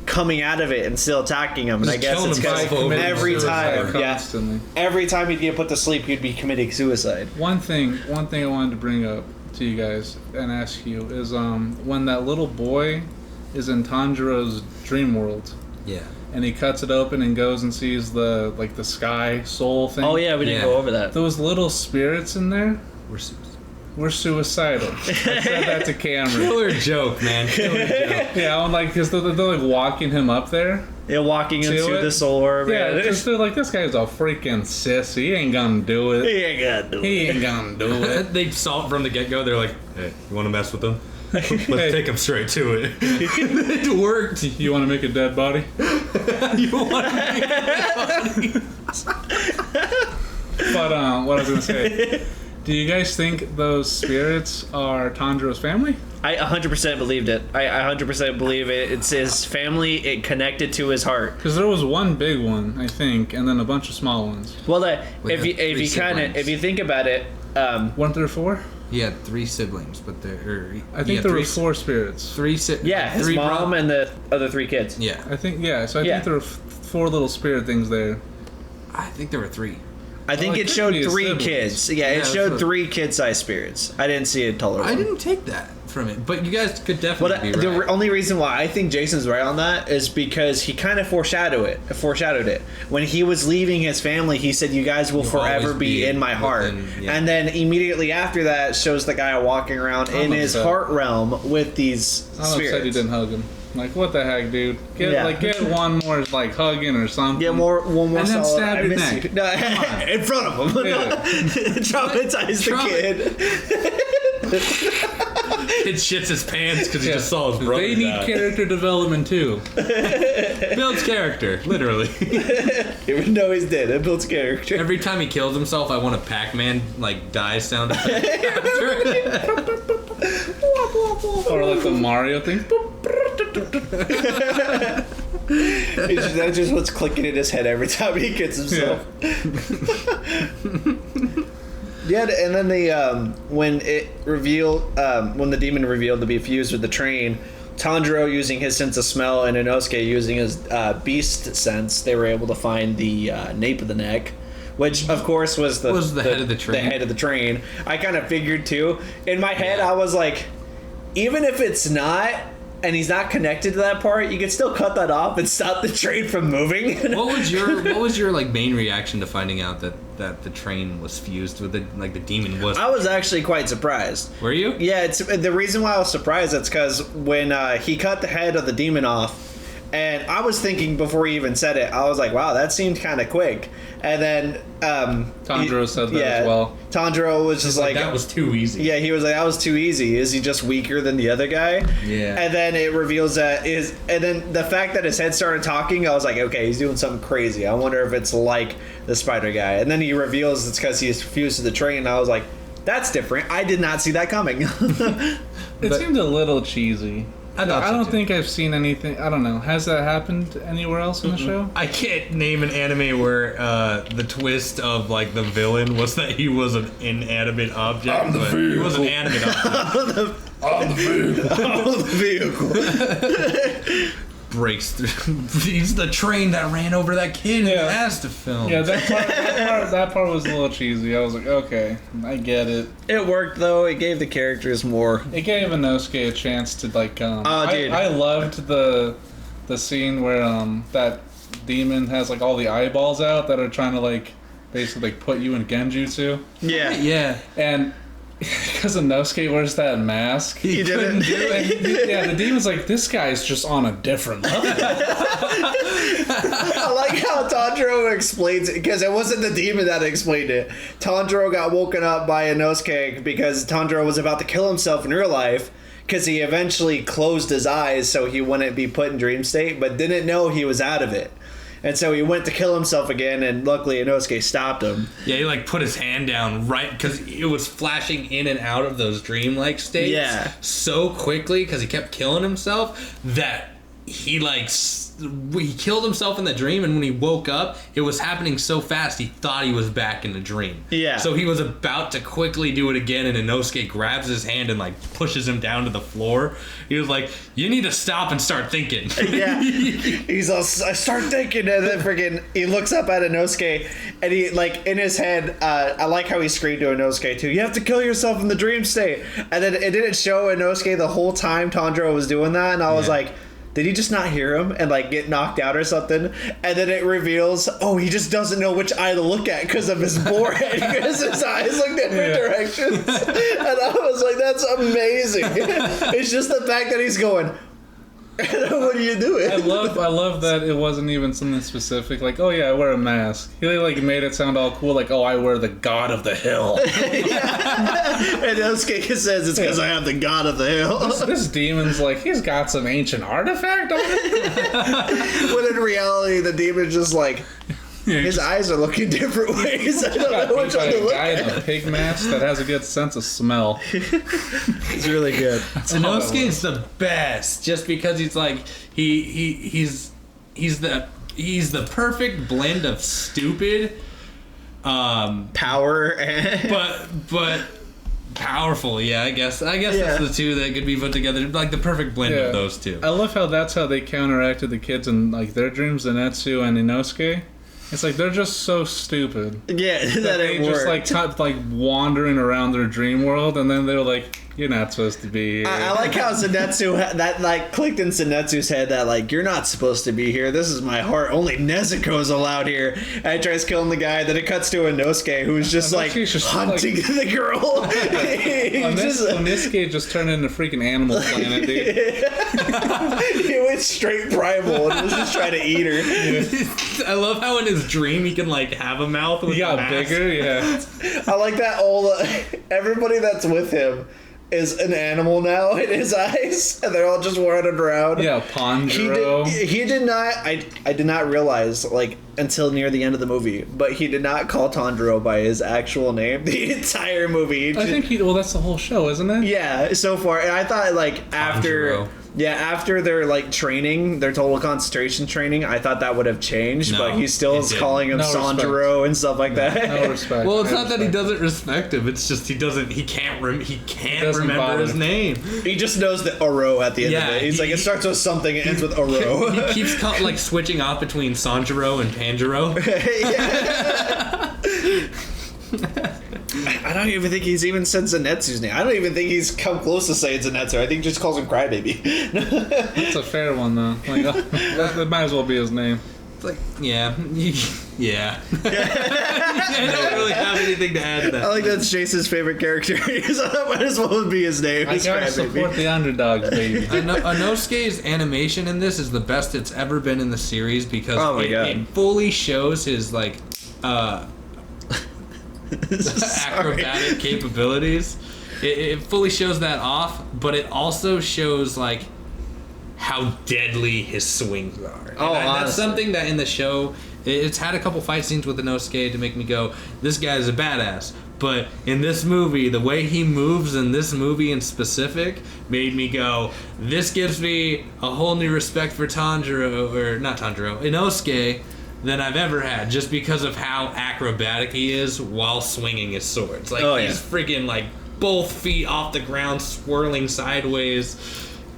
coming out of it and still attacking him. And I guess it's because every time, constantly. every time he'd get put to sleep, he'd be committing suicide. One thing I wanted to bring up to you guys and ask you is when that little boy is in Tanjiro's dream world. Yeah. And he cuts it open and goes and sees the sky soul thing. Oh yeah, we didn't go over that. Those little spirits in there were suicidal. I said that to Camrin. Killer joke, man. Killer joke. Yeah, I'm like, because they're like walking him up there. Yeah, walking into the soul orb. Yeah, they're like, this guy's a freaking sissy. He ain't gonna do it. He ain't gonna do it. They saw it from the get-go. They're like, hey, you want to mess with them? Let's take him straight to it. It worked. You want to make a dead body? You want to make a dead body? But what I was gonna say, Do you guys think those spirits are Tanjiro's family? I 100% believed it. I 100% believe it. It's his family. It connected to his heart. Because there was one big one, I think, and then a bunch of small ones. Well, With if you think about it, Weren't there 4? He had 3 siblings, but I think there were 4 spirits. 3 his 3 mom and the other 3 kids. Yeah, I think So I think there were 4 little spirit things there. I think there were 3. I think it it could showed be his 3 siblings. kids. Yeah, it Yeah, showed that's 3 kid-sized spirits. I didn't see a taller one. I didn't take that from it, but you guys could Well, definitely be the right. only reason why I think Jason's right on that is because he kind of foreshadowed it. When he was leaving his family, he said, "You guys will forever always be be in my heart." within- yeah. And then immediately after that, shows the guy walking around in his upset. heart realm with these I'm upset he spirits. didn't hug him. Like, what the heck, dude? Get Yeah. get one more like hugging or something. Get one more And then solid, stab I your miss neck. you. No, in front of him. Yeah. Traumatize the kid. Kid shits his pants because he just saw his brother They need die. character development too. Builds character, literally. Even though he's dead, it builds character. Every time he kills himself, I want a Pac-Man like die sound effect. Or like the Mario thing. That's just what's clicking in his head every time he gets himself. Yeah, and then when the demon revealed to be fused with the train, Tanjiro using his sense of smell and Inosuke using his beast sense, they were able to find the nape of the neck, which of course was the head of the train. The head of the train. I kind of figured too. In my head, I was like, even if it's not, and he's not connected to that part, you can still cut that off and stop the train from moving. What was your like main reaction to finding out that the train was fused with the demon was? I was actually quite surprised. Were you? Yeah, it's the reason why I was surprised. It's because when he cut the head of the demon off, and I was thinking before he even said it, I was like, "Wow, that seemed kind of quick." And then Tanjiro said that as well. Tanjiro was just like, that was too easy. Yeah, he was like, that was too easy. Is he just weaker than the other guy? Yeah. And then it reveals that and then the fact that his head started talking, I was like, okay, he's doing something crazy. I wonder if it's like the spider guy. And then he reveals it's because he's fused to the train. And I was like, that's different. I did not see that coming. It seemed a little cheesy. I thought so, don't too. think I've seen anything. I don't know. Has that happened anywhere else in the show? I can't name an anime where the twist of like the villain was that he was an inanimate object. He was an animate object. On the vehicle. Breaks through. He's the train that ran over that kid in Yeah. the Asta film. Yeah, that part was a little cheesy. I was like, okay, I get it. It worked though. It gave the characters more. It gave Inosuke a chance to like. Oh, dude. I loved the scene where that demon has like all the eyeballs out that are trying to like basically like put you in genjutsu, Yeah. Yeah. and because Inosuke wears that mask. He didn't do it. Yeah, the demon's like, this guy's just on a different level. I like how Tanjiro explains it, because it wasn't the demon that explained it. Tanjiro got woken up by Inosuke because Tanjiro was about to kill himself in real life, because he eventually closed his eyes so he wouldn't be put in dream state, but didn't know he was out of it. And so he went to kill himself again, and luckily Inosuke stopped him. Yeah, he like put his hand down right because it was flashing in and out of those dreamlike states so quickly because he kept killing himself that he he killed himself in the dream, and when he woke up, it was happening so fast he thought he was back in the dream. Yeah. So he was about to quickly do it again, and Inosuke grabs his hand and like pushes him down to the floor. He was like, "You need to stop and start thinking." Yeah. He's all, I start thinking, and then freaking he looks up at Inosuke, and he like in his head, I like how he screamed to Inosuke too, "You have to kill yourself in the dream state." And then it didn't show Inosuke the whole time Tanjiro was doing that, and I was like, did he just not hear him and like get knocked out or something? And then it reveals, oh, he just doesn't know which eye to look at because of his forehead, because his eyes look different directions. And I was like, that's amazing. It's just the fact that he's going, what are you doing? I love that it wasn't even something specific, like, oh yeah, I wear a mask. He like made it sound all cool, like, oh, I wear the god of the hill. And Inosuke says it's because I have the god of the hill. This demon's like, he's got some ancient artifact on it. When in reality, the demon's just like, His eyes are looking different ways. I don't know which one to a look guy in at. a pig mask that has a good sense of smell. It's really good. Inosuke's the best, just because he's like he's the perfect blend of stupid, Power and... but powerful. Yeah, I guess that's the two that could be put together, like the perfect blend of those two. I love how that's how they counteracted the kids in like their dreams, Zenitsu and Inosuke. It's like they're just so stupid. Yeah, that They ain't just work. like wandering around their dream world, and then they're like, "You're not supposed to be here." I like how Zenitsu, that like clicked in Zenitsu's head that like, you're not supposed to be here. This is my heart. Only Nezuko's allowed here. And he tries killing the guy. Then it cuts to Inosuke, who's just like Inosuke's just, hunting the girl. Inosuke just turned into freaking Animal Planet, dude. He went straight primal and was just trying to eat her. I love how in his dream he can like have a mouth with He got a mask. bigger, yeah. I like that everybody that's with him is an animal now in his eyes, and they're all just running around. Yeah, Ponjiro. He did not. I did not realize like until near the end of the movie, but he did not call Tanjiro by his actual name the entire movie. I think well, that's the whole show, isn't it? Yeah, so far, and I thought like Tanjiro. after their like training, their total concentration training, I thought that would have changed, No, but he still it is didn't. calling him No Sanjiro and stuff like that. No respect. Well, it's No not that he respect. doesn't respect him. It's just he can't doesn't remember bother. his name. He just knows the Oro at the end of Yeah, it. He's like, it starts with something, it ends with Oro. He keeps like switching off between Sanjiro and Tanjiro. I don't even think he's even said Zenitsu's name. I don't even think he's come close to saying Zenitsu. I think he just calls him Crybaby. It's a fair one though. Like, that might as well be his name. It's like, yeah. I don't really have anything to add to that. I like that's Jason's favorite character. So that might as well be his name. I He's gotta support Crybaby. the underdogs, baby. Inosuke's animation in this is the best it's ever been in the series because Oh my God. it fully shows his like acrobatic capabilities. It fully shows that off, but it also shows like how deadly his swings are. Oh, That's honestly. something that in the show, it's had a couple fight scenes with Inosuke to make me go, this guy's a badass. But in this movie, the way he moves in this movie in specific made me go, this gives me a whole new respect for Inosuke than I've ever had, just because of how acrobatic he is while swinging his swords. Like, he's freaking like both feet off the ground, swirling sideways,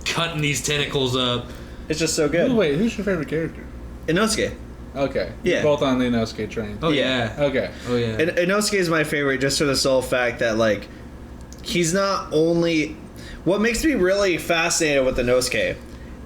cutting these tentacles up. It's just so good. Oh, wait, who's your favorite character? Inosuke. Okay. Yeah. You're both on the Inosuke train. Oh yeah. Okay. Oh yeah. And Inosuke is my favorite just for the sole fact that like he's not only what makes me really fascinated with Inosuke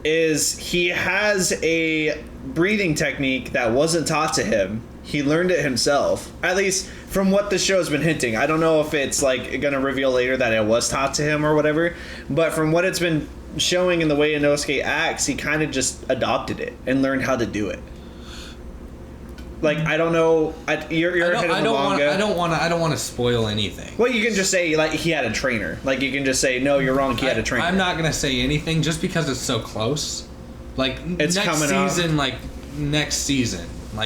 is he has a breathing technique that wasn't taught to him. He learned it himself. At least from what the show's been hinting. I don't know if it's like gonna reveal later that it was taught to him or whatever, but from what it's been showing in the way Inosuke acts, he kind of just adopted it and learned how to do it. Like, I don't know. You're ahead of the manga. I don't want to spoil anything. Well, you can just say like he had a trainer. Like you can just say no, you're wrong. He had a trainer. I'm not gonna say anything just because it's so close. Like It's next coming up. season, like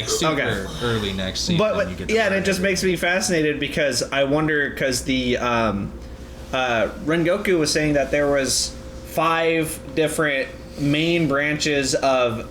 super early next season. But you get to yeah, and learn it just makes me fascinated because I wonder because the Rengoku was saying that there was 5 different main branches of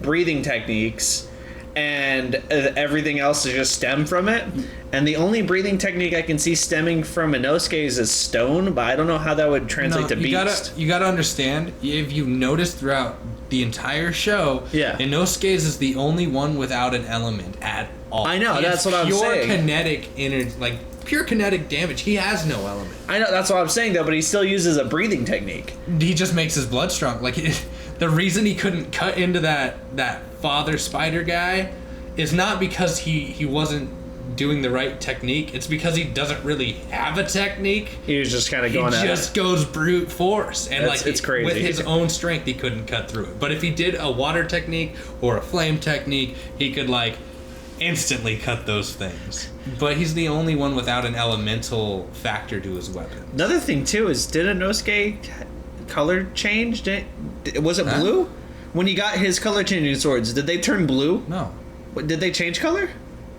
breathing techniques. And everything else is just stem from it. And the only breathing technique I can see stemming from Inosuke's is stone, but I don't know how that would translate to beast. You gotta understand, if you notice throughout the entire show, Inosuke's is the only one without an element at all. I know, that's what I'm saying. Pure kinetic damage. He has no element. I know, that's what I'm saying though, but he still uses a breathing technique. He just makes his blood strong. Like, the reason he couldn't cut into that father spider guy is not because he wasn't doing the right technique. It's because he doesn't really have a technique. He was just kind of going at it. He just goes brute force. And it's crazy. With his own strength, he couldn't cut through it. But if he did a water technique or a flame technique, he could, like, instantly cut those things. But he's the only one without an elemental factor to his weapon. Another thing, too, is did Inosuke color change? Was it blue? When he got his color changing swords, did they turn blue? No. What, did they change color?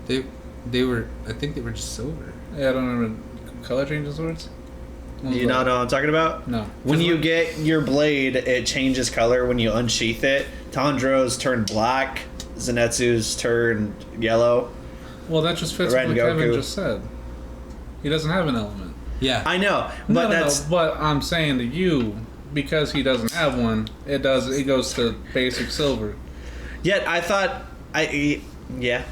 They were. I think they were just silver. Yeah, I don't remember color changes swords. Do you not know what I'm talking about? No. When you get your blade, it changes color when you unsheath it. Tanjiro's turned black. Zenitsu's turned yellow. Well, that just fits Red what Goku. Kevin just said. He doesn't have an element. Yeah. I know, but that's But I'm saying to you, because he doesn't have one, it does. It goes to basic silver. yet I thought I Yeah.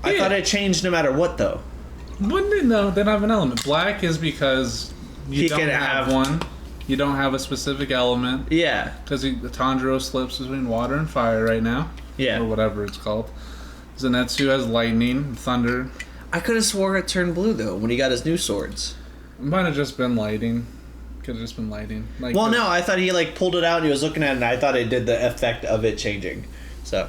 thought it changed no matter what though. Wouldn't it? No, they don't have an element. Black is because you He don't can have have- one. You don't have a specific element. Yeah, Because Tanjiro slips between water and fire right now. yeah. Or whatever it's called. Zenitsu has lightning, thunder. I could have swore it turned blue though when he got his new swords. It might have just been lighting. Could have just been lighting. Like Well, no, I thought he like pulled it out and he was looking at it, and I thought it did the effect of it changing. So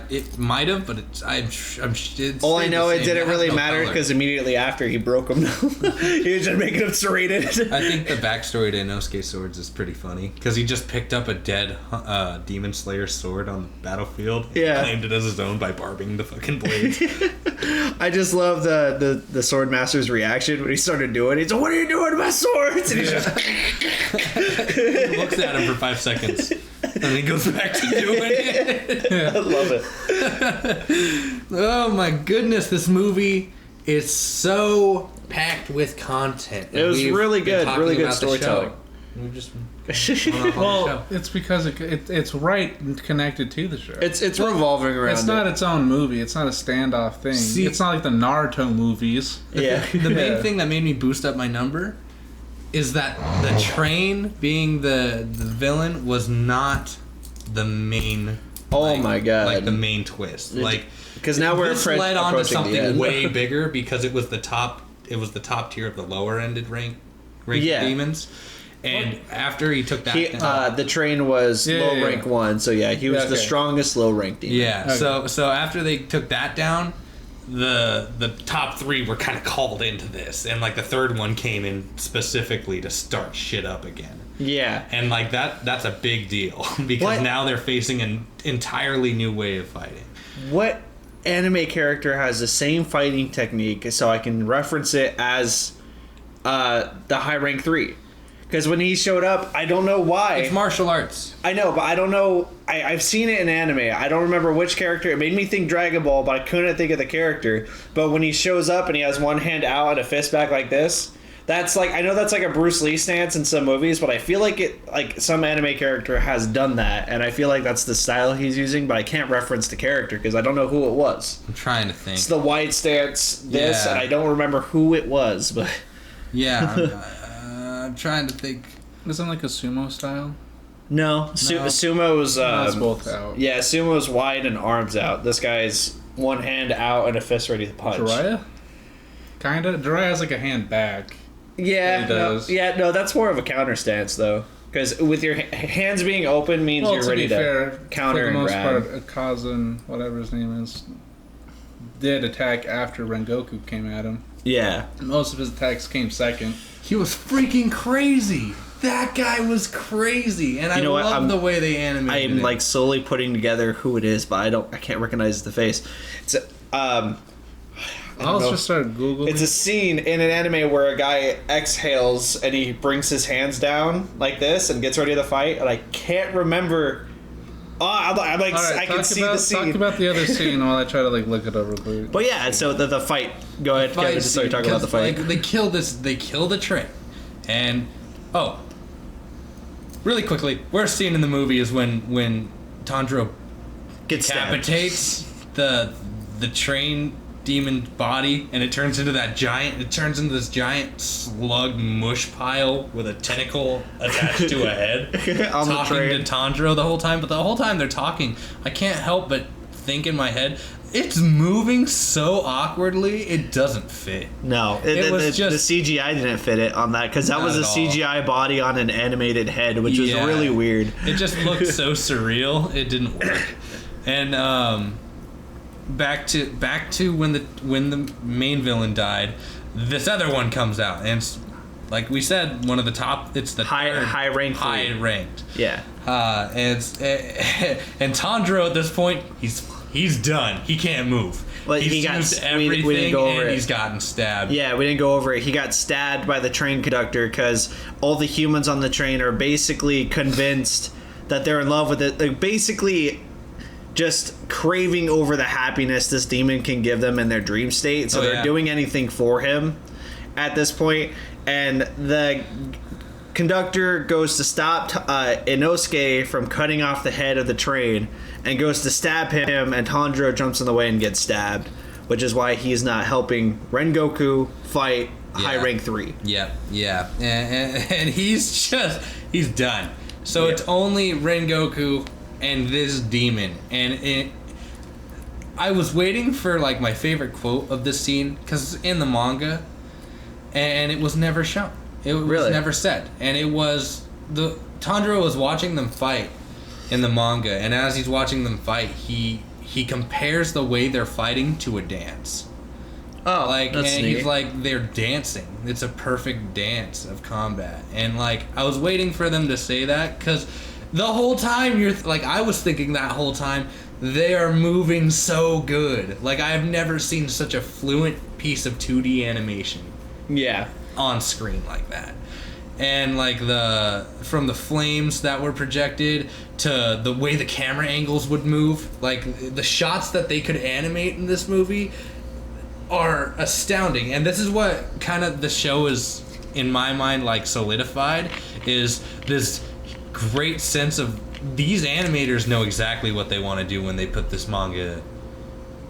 It might have, but it's all I stayed know, the it same. didn't has really no matter color. because immediately after he broke them. He was just making them serrated. I think the backstory to Inosuke swords is pretty funny because he just picked up a dead demon slayer sword on the battlefield. Yeah. And claimed it as his own by barbing the fucking blades. I just love the sword master's reaction when he started doing it. He's like, "What are you doing to my swords?" And he's just He looks at him for 5 seconds and then he goes back to doing it. I love it. Oh my goodness, this movie is so packed with content. It was We've really been good, talking really good about the storytelling. show. We've just been going off on the Well, show. it's because it's right and connected to the show. It's revolving around. It's not its own movie. It's not a standoff thing. See- It's not like the Naruto movies. Yeah. The main Yeah. thing that made me boost up my number is that the train being the villain was not the main. Oh my God. Like the main twist. Like Because now we're this led on to approaching the something end. way bigger because it was the top. It was the top tier of the lower ended rank Yeah. demons. And after he took that, He, down, the train was Yeah, low yeah, rank yeah. 1, so yeah, he was the Okay. strongest low rank demon. yeah. Okay. So after they took that down, the top 3 were kind of called into this, and like the third one came in specifically to start shit up again. Yeah. And like that's a big deal because What? now they're facing an entirely new way of fighting. What anime character has the same fighting technique so I can reference it as the high rank 3? Because when he showed up, I don't know why. It's martial arts. I know, but I don't know. I've seen it in anime. I don't remember which character. It made me think Dragon Ball, but I couldn't think of the character. But when he shows up and he has one hand out and a fist back like this, that's like, I know that's like a Bruce Lee stance in some movies, but I feel like some anime character has done that, and I feel like that's the style he's using, but I can't reference the character because I don't know who it was. I'm trying to think. It's the wide stance, this, Yeah. and I don't remember who it was, but Yeah, I'm trying to think. Isn't it like a sumo style? no, Sumo's That's both out. yeah, Sumo's wide and arms out. This guy's one hand out and a fist ready to punch. Jiraiya? Kinda. Jiraiya has like a hand back. Yeah, He does. no, that's more of a counter stance though, because with your hands being open means Well, you're to ready be to fair, counter for the and most grab. part, Kazan, whatever his name is, did attack after Rengoku came at him. Yeah, Most of his attacks came second. He was freaking crazy. That guy was crazy, and I You know what? love I'm- the way they animated I'm it. like slowly putting together who it is, but I can't recognize the face. It's I'll know. just start Googling. It's a scene in an anime where a guy exhales and he brings his hands down like this and gets ready to fight, and I can't remember. Oh, I'm like, All right, I can see the scene. Talk about the other scene while I try to like look it up real quick. But yeah, so the fight. Go ahead, Kevin, just so you talk about the fight. Like, they kill the train, and really quickly, worst scene in the movie is when Tanjiro Get stabbed. decapitates the train demon body, and it turns into this giant slug mush pile with a tentacle attached to a head. On the talking train. to Tanjiro the whole time, but the whole time they're talking, I can't help but think in my head, it's moving so awkwardly, it doesn't fit. No, It was the just- CGI didn't fit it on that because that Not was a at all. CGI body on an animated head, which was Yeah. really weird. It just looked so surreal. It didn't work. And back to when the main villain died, this other one comes out, and it's, like we said, one of the top. It's the High ranked. high ranked. Yeah. And Tanjiro at this point, he's he's done. He can't move. Well, He's he got used we didn't everything, go over and it. he's gotten stabbed. Yeah, we didn't go over it. He got stabbed by the train conductor because all the humans on the train are basically convinced that they're in love with it. Like, basically just craving over the happiness this demon can give them in their dream state. So they're doing anything for him at this point. And the conductor goes to stop Inosuke from cutting off the head of the train and goes to stab him, and Tanjiro jumps in the way and gets stabbed, which is why he's not helping Rengoku fight high rank 3. Yeah. And he's done. So it's only Rengoku and this demon. And I was waiting for like my favorite quote of this scene, because it's in the manga, and it was never shown. It was never said. And it was Tanjiro was watching them fight in the manga, and as he's watching them fight, he compares the way they're fighting to a dance. Oh, like, that's and neat. he's like, they're dancing. It's a perfect dance of combat. And like, I was waiting for them to say that, because the whole time I was thinking that whole time, they are moving so good. Like, I have never seen such a fluent piece of 2D animation. Yeah. On screen like that. And like from the flames that were projected to the way the camera angles would move, like the shots that they could animate in this movie are astounding. And this is what kind of the show is, in my mind, like solidified, is this great sense of these animators know exactly what they want to do when they put this manga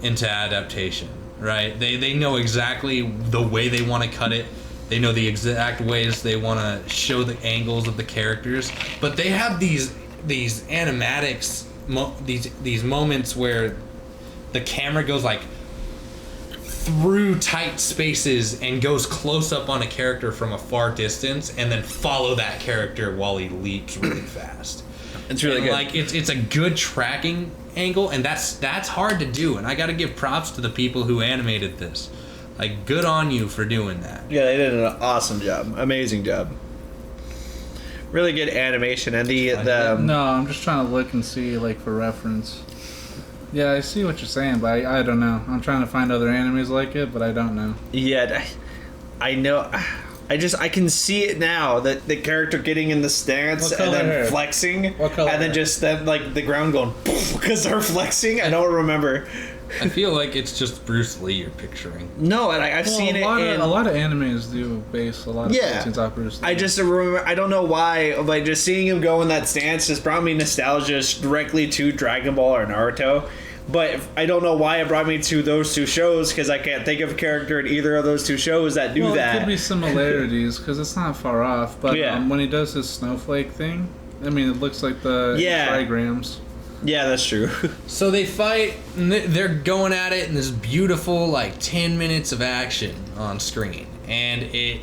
into adaptation, right? They know exactly the way they want to cut it. They know the exact ways they want to show the angles of the characters, but they have these animatics, these moments where the camera goes like through tight spaces and goes close up on a character from a far distance, and then follow that character while he leaps really fast. It's really good. Like it's a good tracking angle, and that's hard to do. And I got to give props to the people who animated this. Like, good on you for doing that. Yeah, they did an awesome job. Amazing job. Really good animation. And No, I'm just trying to look and see, like, for reference. Yeah, I see what you're saying, but I don't know. I'm trying to find other animes like it, but I don't know. Yeah, I know. I can see it now. That the character getting in the stance and then hair? flexing. What color and then hair? just then, like, the ground going because they're flexing. I don't remember. I feel like it's just Bruce Lee you're picturing. No, and I've seen it in... A lot of animes do base a lot of scenes off Bruce Lee. I just remember, I don't know why, but just seeing him go in that stance just brought me nostalgia directly to Dragon Ball or Naruto. But I don't know why it brought me to those two shows, because I can't think of a character in either of those two shows that do that. It could be similarities, because it's not far off. But when he does his snowflake thing, I mean, it looks like the trigrams. Yeah, that's true. So they fight, and they're going at it in this beautiful, like, 10 minutes of action on screen. And it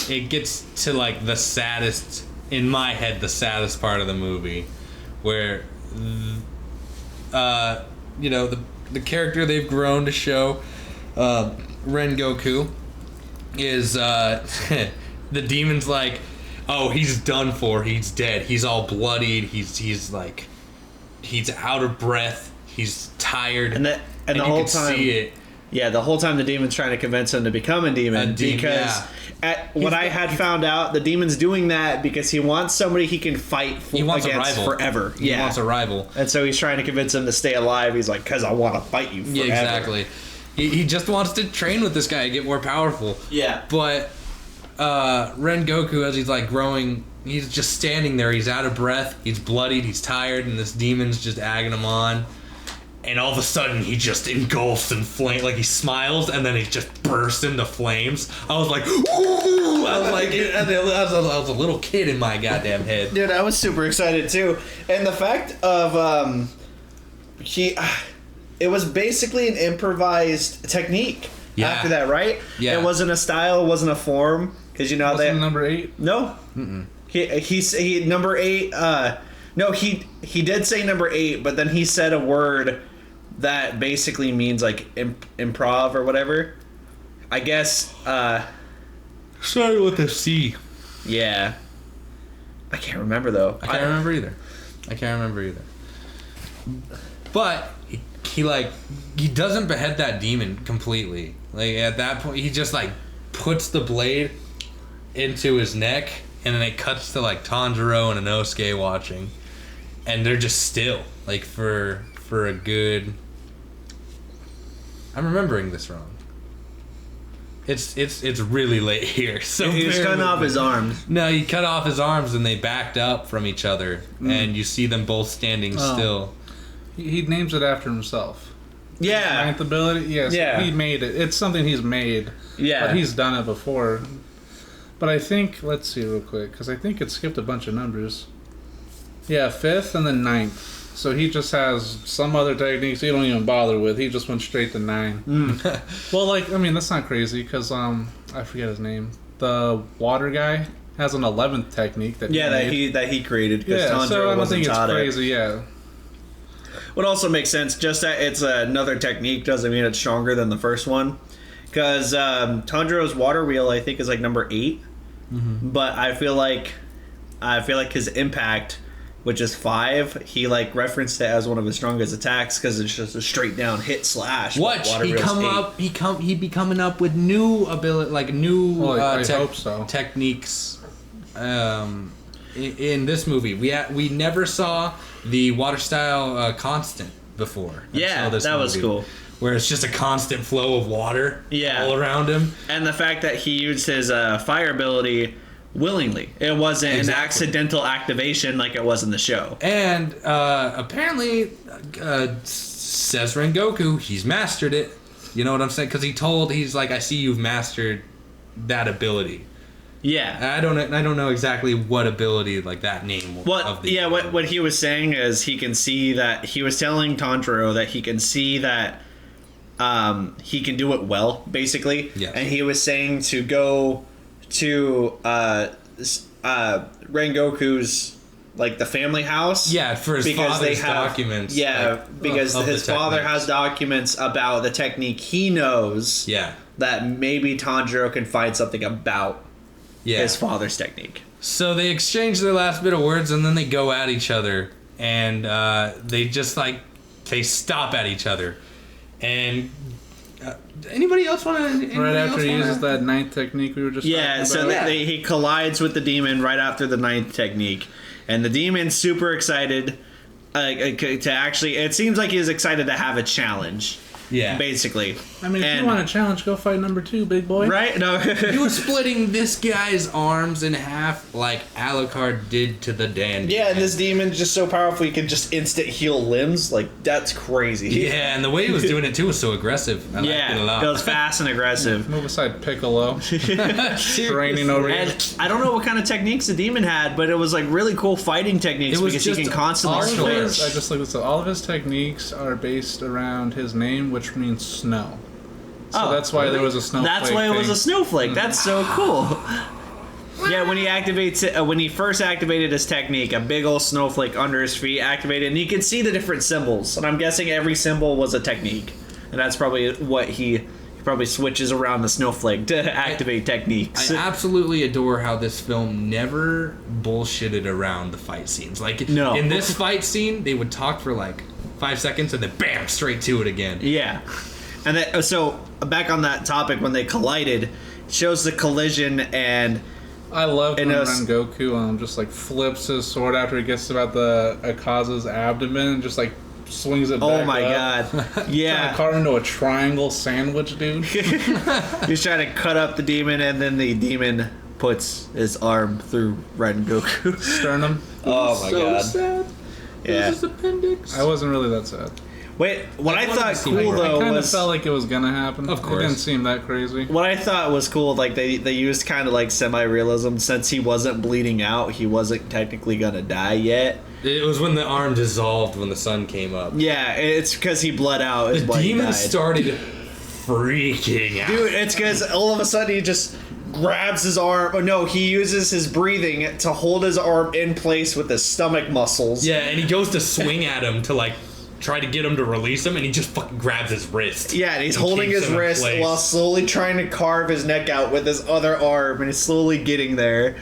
it gets to, like, the saddest, in my head, the saddest part of the movie, where, the character they've grown to show, Rengoku, is, the demon's like, oh, he's done for. He's dead. He's all bloodied. He's out of breath. He's tired. And the whole time, see it. Yeah, the whole time the demon's trying to convince him to become a demon. Because what I had found out, the demon's doing that because he wants somebody he can fight against a rival forever. He wants a rival. And so he's trying to convince him to stay alive. He's like, because I want to fight you forever. Yeah, exactly. He just wants to train with this guy and get more powerful. Yeah. But Rengoku, as he's like growing, he's just standing there. He's out of breath. He's bloodied. He's tired, and this demon's just egging him on. And all of a sudden, he just engulfs in flame. Like, he smiles, and then he just bursts into flames. I was like, ooh! I was like, I was a little kid in my goddamn head. Dude, I was super excited too. And the fact of it was basically an improvised technique. Yeah. After that, right? Yeah. It wasn't a style. It wasn't a form. Because Wasn't number 8? No. Mm-mm. He number 8. No, he did say number 8, but then he said a word that basically means like improv or whatever. I guess. Started with a C. Yeah. I can't remember though. I can't remember either. But he doesn't behead that demon completely. Like at that point, he just like puts the blade into his neck, and then it cuts to like Tanjiro and Inosuke watching, and they're just still like for a good. I'm remembering this wrong. It's really late here. So He was cutting off his arms. No, he cut off his arms and they backed up from each other, and you see them both standing still. He names it after himself. Yeah. Ninth ability? Yes. Yeah. He made it. It's something he's made. Yeah. But he's done it before. But I think, let's see real quick, because I think it skipped a bunch of numbers. Yeah, 5th and then 9th. So he just has some other techniques he don't even bother with. He just went straight to 9. Well, like, I mean, that's not crazy, because, I forget his name. The water guy has an 11th technique that he created. Yeah, Tanjiro so I don't think it's taught crazy, yeah. What also makes sense, just that it's another technique doesn't mean it's stronger than the first one. Because Tanjiro's water wheel, I think, is like number 8. But I feel like his impact, which is 5, he like referenced it as one of his strongest attacks because it's just a straight down hit slash. Watch he be coming up with new ability, like new I hope so. techniques. In this movie, we never saw the water style constant before. Yeah, that was cool. Where it's just a constant flow of water all around him. And the fact that he used his fire ability willingly. It wasn't an accidental activation like it was in the show. And apparently, says Rengoku, he's mastered it. You know what I'm saying? Because he's like, I see you've mastered that ability. Yeah. I don't know exactly what ability like that name. What he was saying is he can see that he was telling Tanjiro that he can see that he can do it well, basically. Yes. And he was saying to go to Rengoku's like the family house. Yeah, for his father's documents. Yeah, because his father has documents about the technique he knows. Yeah. That maybe Tanjiro can find something about his father's technique. So they exchange their last bit of words, and then they go at each other, and they just like they stop at each other. And anybody else want to? Right after he uses that 9th technique we were just talking about. So he collides with the demon right after the 9th technique, and the demon's super excited to actually. It seems like he's excited to have a challenge. Yeah, basically. I mean, if you want a challenge, go fight number 2, big boy. Right? No, you were splitting this guy's arms in half like Alucard did to the dandy. Yeah, and this demon's just so powerful he can just instant heal limbs. Like that's crazy. Yeah, and the way he was doing it too was so aggressive. I liked it a lot. It was fast and aggressive. Move aside, Piccolo. Training over here. I don't know what kind of techniques the demon had, but it was like really cool fighting techniques because he can constantly switch. I just looked at all of his techniques are based around his name, which means snow. So that's why there was a snowflake. That's why it was a snowflake. That's so cool. Yeah, when he activates it, when he first activated his technique, a big old snowflake under his feet activated, and you could see the different symbols. And I'm guessing every symbol was a technique, and that's probably what he probably switches around the snowflake to activate techniques. I absolutely adore how this film never bullshitted around the fight scenes. Like in this fight scene, they would talk for like 5 seconds and then bam, straight to it again. Yeah. And then, so back on that topic, when they collided, it shows the collision, and I love when Rengoku just like flips his sword after he gets about the Akaza's abdomen and just like swings it back Oh my up. god. Yeah. Trying to carve into a triangle sandwich, dude. He's trying to cut up the demon, and then the demon puts his arm through Rengoku's sternum. Oh my god. Sad. Yeah. His appendix. I wasn't really that sad. Wait, what I thought cool though I kind was of felt like it was gonna happen. Of course, it didn't seem that crazy. What I thought was cool, like they used kind of like semi-realism. Since he wasn't bleeding out, he wasn't technically gonna die yet. It was when the arm dissolved when the sun came up. Yeah, it's because he bled out. The demon started freaking out. Dude, it's because all of a sudden he just grabs his arm. Oh no, he uses his breathing to hold his arm in place with his stomach muscles. Yeah, and he goes to swing at him to like try to get him to release him, and he just fucking grabs his wrist. Yeah, and he's and holding keeps his him in wrist place. while slowly trying to carve his neck out with his other arm, and he's slowly getting there.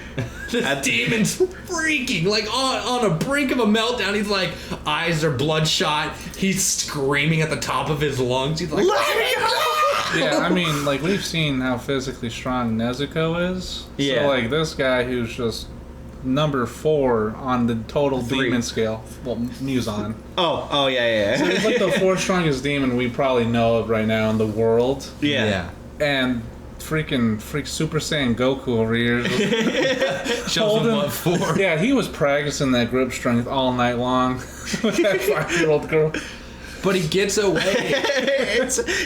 This demon's freaking, like, on a brink of a meltdown. He's like, eyes are bloodshot. He's screaming at the top of his lungs. He's like, let me go! Yeah, I mean, like, we've seen how physically strong Nezuko is. Yeah. So, like, this guy who's just number 4 on the total 3. demon scale. Well, Muson. Oh, yeah. He's like the 4th strongest demon we probably know of right now in the world. Yeah. And freak Super Saiyan Goku over here. Shows him what for. Yeah, he was practicing that grip strength all night long with that 5-year-old girl. But he gets away.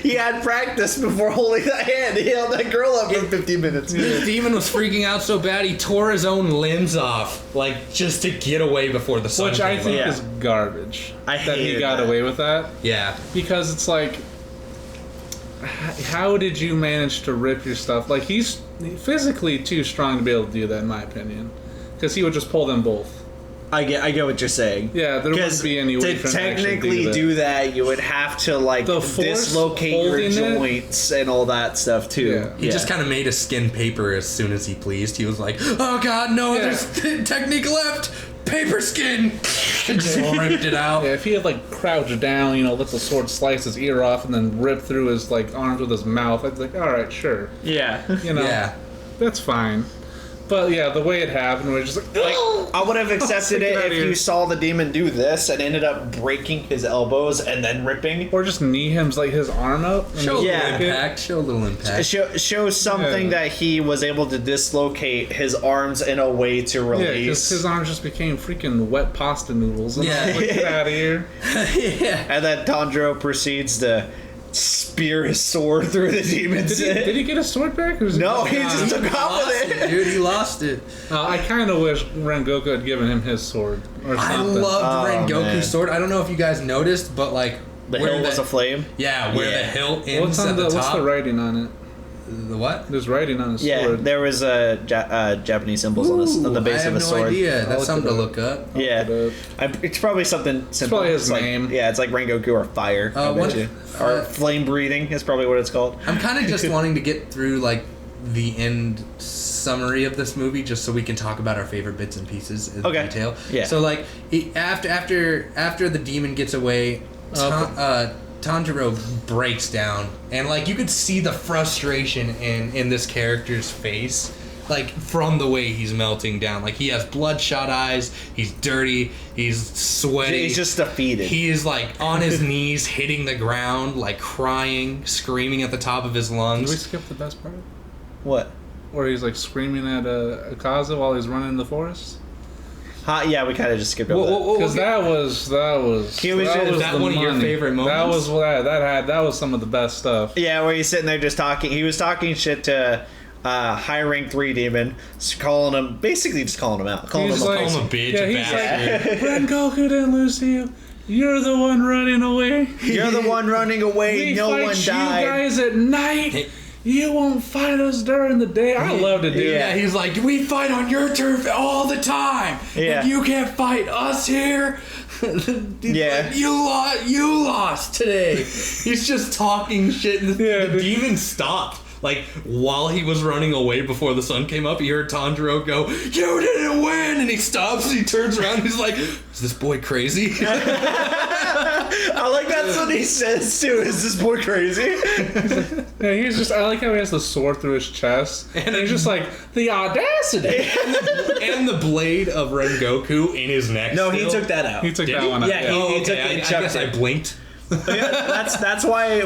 He had practice before holding that hand. He held that girl up for 15 minutes. This demon was freaking out so bad he tore his own limbs off, like, just to get away before the sun Which came I think up. is garbage. I that he hated got that. away with that. Yeah. Because it's like, how did you manage to rip your stuff? Like, he's physically too strong to be able to do that, in my opinion. Because he would just pull them both. I get what you're saying. Yeah, there wouldn't be any way to for him to actually technically do that, you would have to like The force dislocate your holding it? joints and all that stuff too. Yeah. He just kind of made a skin paper as soon as he pleased. He was like, oh god, no, Yeah. there's technique left. Paper skin. And just ripped it out. Yeah, if he had like crouched down, you know, let the sword slice his ear off and then rip through his like arms with his mouth, I'd be like, all right, sure, yeah. you know, Yeah. that's fine. But yeah, the way it happened was just like I would have accepted Get it outta if here. you saw the demon do this and ended up breaking his elbows and then ripping. or just knee him's like his arm up. And Show a just little Yeah. rip it. impact. Show a little impact. Show something Yeah. that he was able to dislocate his arms in a way to Yeah, because release. his arms just became freaking wet pasta noodles. And Yeah. I was like, get out of here. Yeah. And then Tanjiro proceeds to spear his sword through the demon's Did he get his sword back? Or was No, it he just took off Lost with it, it. dude. He lost it. I kind of wish Rengoku had given him his sword or I something. loved Oh, Rengoku's man. sword. I don't know if you guys noticed, but like The where hill was a flame. yeah, where the Yeah. hilt ends What's at on the the top. what's the writing on it? The what? There's writing on his Yeah, sword. there was Japanese symbols on the base I have of the no sword. idea. I'll That's look something it to up. look up. Yeah, it's probably something simple. probably his It's like- name. Yeah, it's like Rengoku or fire. I bet what- you. Or flame breathing is probably what it's called. I'm kind of just wanting to get through like the end summary of this movie, just so we can talk about our favorite bits and pieces in Okay. detail. Yeah. So like after the demon gets away, Tanjiro breaks down, and like you could see the frustration in this character's face, like from the way he's melting down. Like he has bloodshot eyes, he's dirty, he's sweaty. He's just defeated. He is like on his knees, hitting the ground, like crying, screaming at the top of his Did we lungs. skip the best part? What? Where he's like screaming at Akaza while he's running in the forest? Yeah, we kind of just skipped over that. Because that was He was just- is that the one of your favorite moments? That was some of the best stuff. Yeah, where he's sitting there just talking. He was talking shit to high rank 3 demon, just calling him out. Calling He's him like- a Call him a bitch, Yeah, he's bastard. Rengoku didn't lose to you. You're the one running away. You're the one running away. We No fight one you died. guys at night. You won't fight us during the day. I love to do Yeah. Yeah, he's like, we fight on your turf all the time. Yeah. And you can't fight us here. He's Yeah. like, you lost today. He's just talking shit, and Yeah, the dude. demon stopped. Like, while he was running away before the sun came up, he heard Tanjiro go, you didn't win! And he stops, and he turns around, and he's like, is this boy crazy? I like that's what he says too. Is this boy crazy? Yeah, he's just. I like how he has the sword through his chest, and he's just like the audacity. And the blade of Rengoku in his neck. No, he still. took that out. He took Did that he? one out. Yeah, he- Oh, took okay. it, I chucked guess I it. blinked. That's why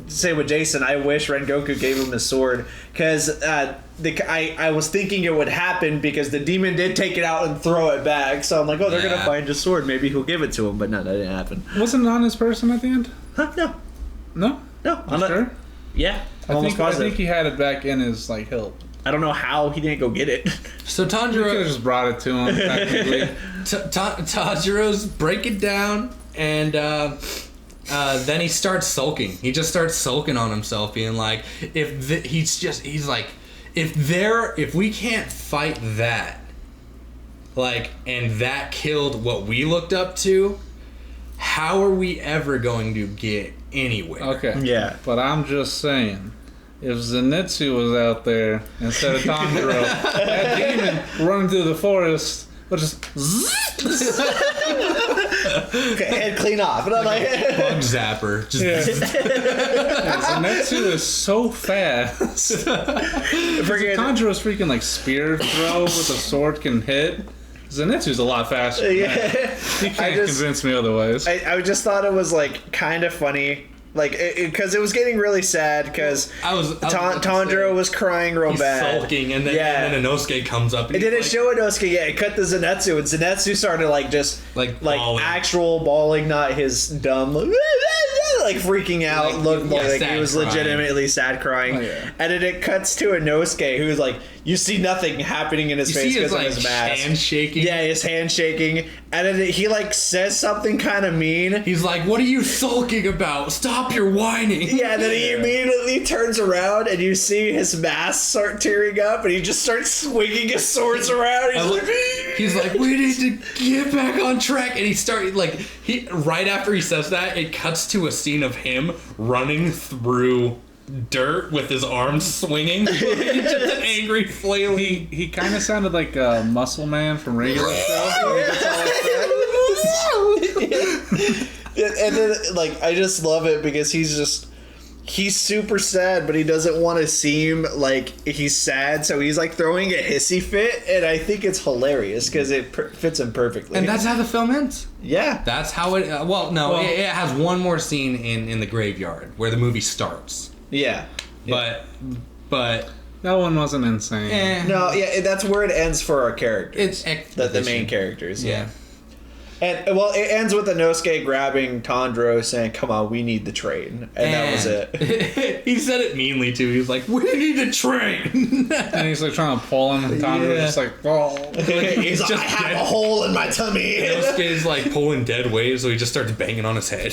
say with Jason, I wish Rengoku gave him his sword because I was thinking it would happen because the demon did take it out and throw it back. So I'm like, oh, they're Yeah. gonna find his sword. Maybe he'll give it to him. But no, that didn't happen. Wasn't it on his person at the end? Huh? No, No. no. You I'm not, sure? yeah, I'm almost I positive. think he had it back in his like hilt. I don't know how he didn't go get it. So You could have Tanjiro, just brought it to him. Technically. Tanjiro's breaking down, and then he starts sulking. He just starts sulking on himself, being like, he's like, if we can't fight that, like, and that killed what we looked up to, how are we ever going to get anywhere? Okay. Yeah. But I'm just saying, if Zenitsu was out there instead of Tanjiro, that demon running through the forest would just Okay, head clean off. And I'm like, Bug zapper. Just Zenitsu is so fast. Tanjiro's freaking like spear throw with a sword can hit. Zenitsu's a lot faster. Yeah. He can't convince me otherwise. I just thought it was like kind of funny. Like, because it was getting really sad because Tanjiro was crying real bad. Sulking, and then Inosuke comes up. And It didn't show Inosuke yet. It cut to Zenitsu, and Zenitsu started like just like bawling. actual bawling, not his dumb like freaking out. Looked like he was crying. legitimately sad crying. Oh, yeah. And then it cuts to Inosuke, who's like, you see nothing happening in his face because of his mask. Hand shaking. Yeah, his hand shaking, and then he like says something kind of mean. He's like, "What are you sulking about? Stop your whining." Yeah, then he immediately turns around and you see his mask start tearing up, and he just starts swinging his swords around. He's like, "We need to get back on track," and he started right after he says that, it cuts to a scene of him running through dirt with his arms swinging. He's just an angry flailing. He kind of sounded like a Muscle Man from regular show. And then, like, I just love it because he's super sad, but he doesn't want to seem like he's sad, so he's like throwing a hissy fit, and I think it's hilarious because it fits him perfectly. And that's how the film ends. Yeah. That's how it. It has one more scene in the graveyard where the movie starts. Yeah. But That one wasn't insane. No, yeah, that's where it ends for our characters. It's the main characters, yeah. Yeah. And, well, it ends with Inosuke grabbing Tanjiro saying, "Come on, we need the train." And that was it. He said it meanly, too. He was like, "We need a train." And he's like trying to pull him, and Tanjiro's just like, oh. He's like, "I have a hole in my tummy." Inosuke's like pulling dead waves, so he just starts banging on his head.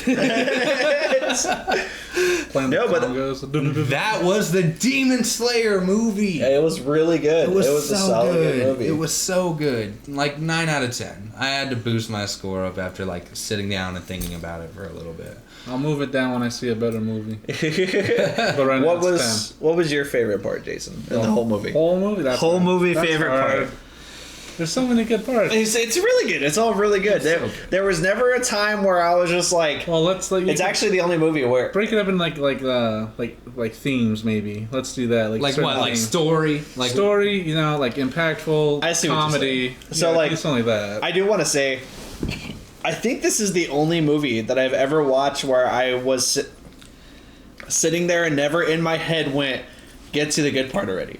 Playing No, the but congos. That was the Demon Slayer movie. It was really good. It was so a solid good movie. It was so good. Like 9 out of 10. I had to boost my score up after like sitting down and thinking about it for a little bit. I'll move it down when I see a better movie. But right now it's 10. What was your favorite part, Jason, in the whole movie? Whole movie? That's Whole hard. movie That's favorite hard. part. There's so many good parts. It's really good. It's all really good. There was never a time where I was just like, Well, let's like. it's actually the only movie where break it up in like themes maybe. Let's do that. Like certain what? Like themes. story? Like Story, you know, like impactful I see what you're comedy. So, Yeah, like, it's only that. I do want to say, I think this is the only movie that I've ever watched where I was sitting there and never in my head went, get to the good part already.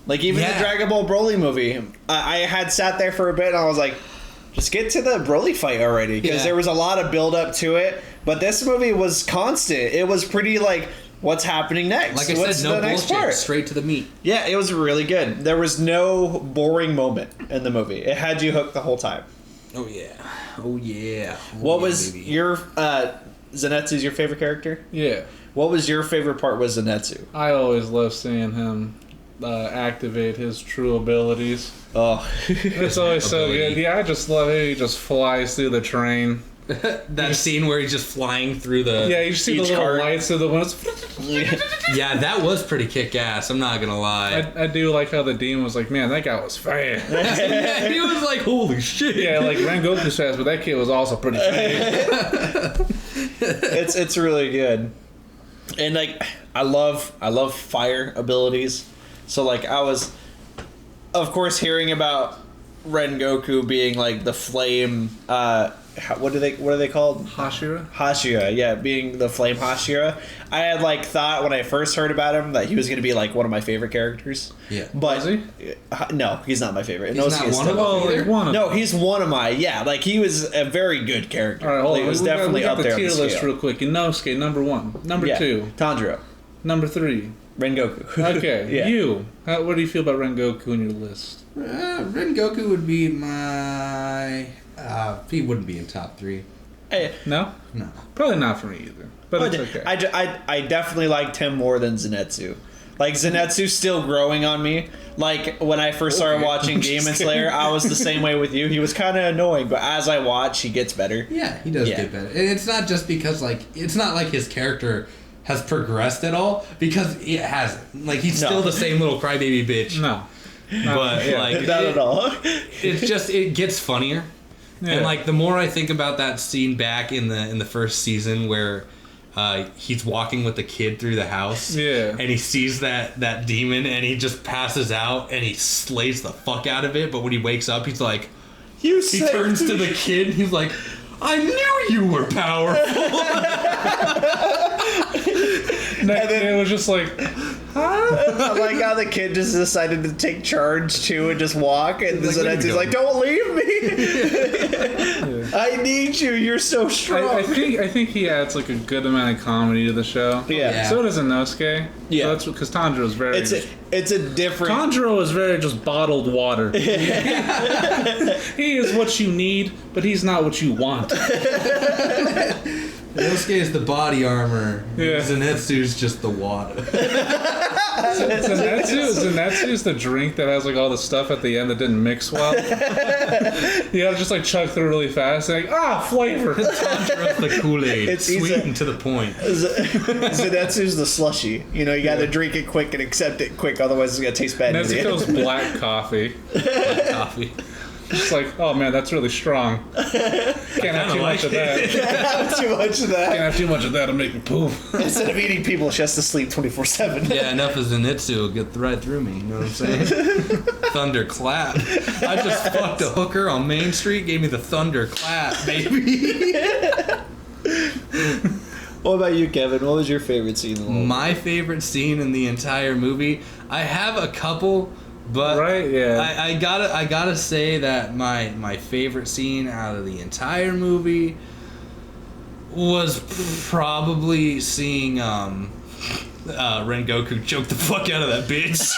Like, even the Dragon Ball Broly movie, I had sat there for a bit and I was like, just get to the Broly fight already. Because there was a lot of build up to it. But this movie was constant. It was pretty like, what's happening next? Like I What's said, no the next bullshit. part? Straight to the meat. Yeah, it was really good. There was no boring moment in the movie. It had you hooked the whole time. Oh yeah. Oh yeah. What was your Zenitsu's your favorite character? Yeah. What was your favorite part with Zenitsu? I always love seeing him activate his true abilities. Oh, It's always so good. Yeah, I just love it. He just flies through the train. that scene where he's just flying through the Yeah, you see the each little cart. lights through the windows. Yeah, that was pretty kick-ass. I'm not gonna lie. I do like how the demon was like, man, that guy was fast. Yeah, he was like, holy shit. Yeah, like Rengoku's fast, but that kid was also pretty fast. it's really good. And like I love fire abilities. So like I was, of course, hearing about Rengoku being like the flame. What are they called? Hashira? Hashira, yeah, being the flame Hashira. I had like thought when I first heard about him that he was gonna be like one of my favorite characters. Yeah. But Was no, he's not my favorite. He's not one of Well, them? like one of No, them. he's one of my like he was a very good character. All right, hold Like, on. he was We got- definitely we got up there the on tier the list scale. real quick. Inosuke, number 1. Number 2. Tanjiro, Number 3. Rengoku. Okay, Yeah. you. What do you feel about Rengoku in your list? Rengoku would be my... he wouldn't be in top 3. Hey, No? No. Probably not for me either. But it's okay. I definitely liked him more than Zenitsu. Like, Zenitsu's still growing on me. Like, when I first started watching Demon Slayer, I was the same way with you. He was kind of annoying, but as I watch, he gets better. Yeah, he does get better. And it's not just because, like, it's not like his character has progressed at all, because it hasn't. Like, he's still the same little crybaby bitch. No. But, like... Not at all. It's just, it gets funnier. Yeah. And, like, the more I think about that scene back in the first season where... he's walking with the kid through the house, and he sees that demon, and he just passes out, and he slays the fuck out of it. But when he wakes up, he's like, he turns to the kid, and he's like, I knew you were powerful. And then it was just like, I like how the kid just decided to take charge too and just walk, and Zenitsu's like, "Don't leave me! I need you. You're so strong." I think he adds like a good amount of comedy to the show. Yeah. So does Inosuke. Yeah. That's because Tanjiro is very. It's a different. Tanjiro is very just bottled water. He is what you need, but he's not what you want. Inosuke is the body armor. Yeah. Zenitsu's just the water. Zenitsu is the drink that has like all the stuff at the end that didn't mix well. You gotta just like chug through really fast, like flavor. Tanjiro's the Kool-Aid. It's sweet and to the point. Zenitsu's the slushy. You know, you gotta drink it quick and accept it quick, otherwise it's gonna taste bad. Nezuko's black coffee. Black coffee. Just like, oh man, that's really strong. Can't have too much of that. Can't have too much of that. Can't have too much of that to make me poop. Instead of eating people, she has to sleep 24/7. Yeah, enough of Zenitsu will get right through me. You know what I'm saying? Thunder clap. I just fucked a hooker on Main Street, gave me the thunder clap, baby. What about you, Kevin? What was your favorite scene in the movie? My favorite scene in the entire movie, I have a couple, but I gotta say that my favorite scene out of the entire movie was probably seeing Rengoku choke the fuck out of that bitch.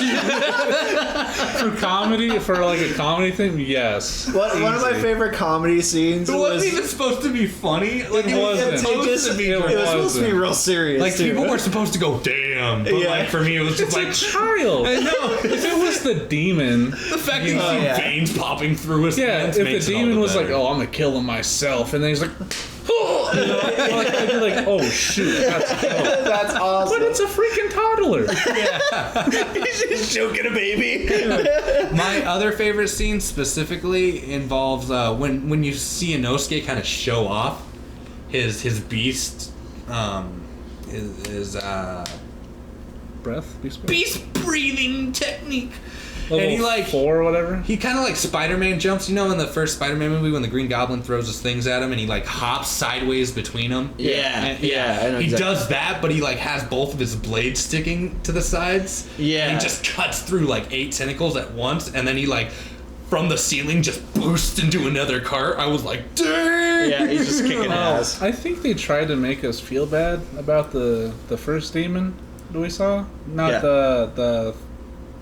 For like a comedy thing, yes. One of my favorite comedy scenes It wasn't even supposed to be funny. Like, It wasn't. It was supposed to be real serious. Like, too. people were supposed to go, damn. But, like, for me, it was just It's like... a child. I know. If it was the demon... The fact that you see veins popping through his hands if makes the it all demon the was like, better. oh, I'm gonna kill him myself, and then he's like... Oh, you know, I'd be like, oh shoot, that's dope. That's awesome. But it's a freaking toddler. He's just choking a baby. My other favorite scene specifically involves when you see Inosuke kind of show off his beast, his Breath? beast breathing technique. Level And he like 4 or whatever? he kind of like Spider-Man jumps, you know, in the first Spider-Man movie when the Green Goblin throws his things at him and he like hops sideways between them. Yeah, I know he exactly. does that, but he like has both of his blades sticking to the sides. Yeah. And he just cuts through like 8 tentacles at once, and then he like from the ceiling just boosts into another cart. I was like, dang! Yeah, he's just kicking ass. I think they tried to make us feel bad about the first demon that we saw. Not the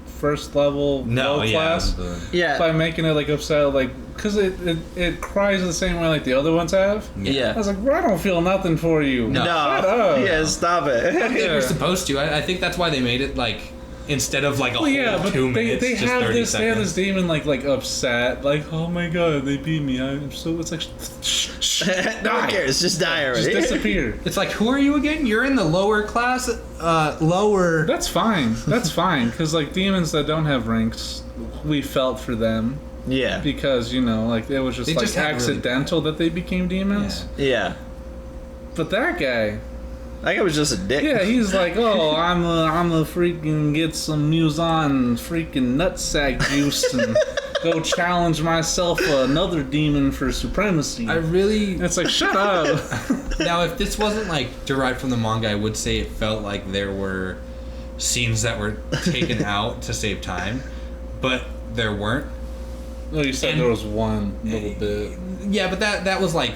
first level low class. Yeah. By making it like upset, like, because it cries the same way like the other ones have. Yeah. I was like, well, I don't feel nothing for you. No. Shut up. Yeah, stop it. They were supposed to. I think that's why they made it like instead of like a whole but 2 minutes, they just have 30 this. seconds. They have this demon like upset, like, oh my god, they beat me. I'm so. It's like, No one cares. Just die already. just disappear. It's like, who are you again? You're in the lower class, lower. That's fine. That's fine. Because like demons that don't have ranks, we felt for them Yeah. because you know, like it was just They like just had accidental that they became demons. Yeah. But that guy, That guy was just a dick. yeah, he's like, oh, I'm a freaking get some Mugen freaking nutsack juice and go challenge myself another demon for supremacy. I really. It's like, shut up. Now, if this wasn't like derived from the manga, I would say it felt like there were scenes that were taken out to save time, but there weren't. No, you said And- there was one little bit. Yeah, but that was like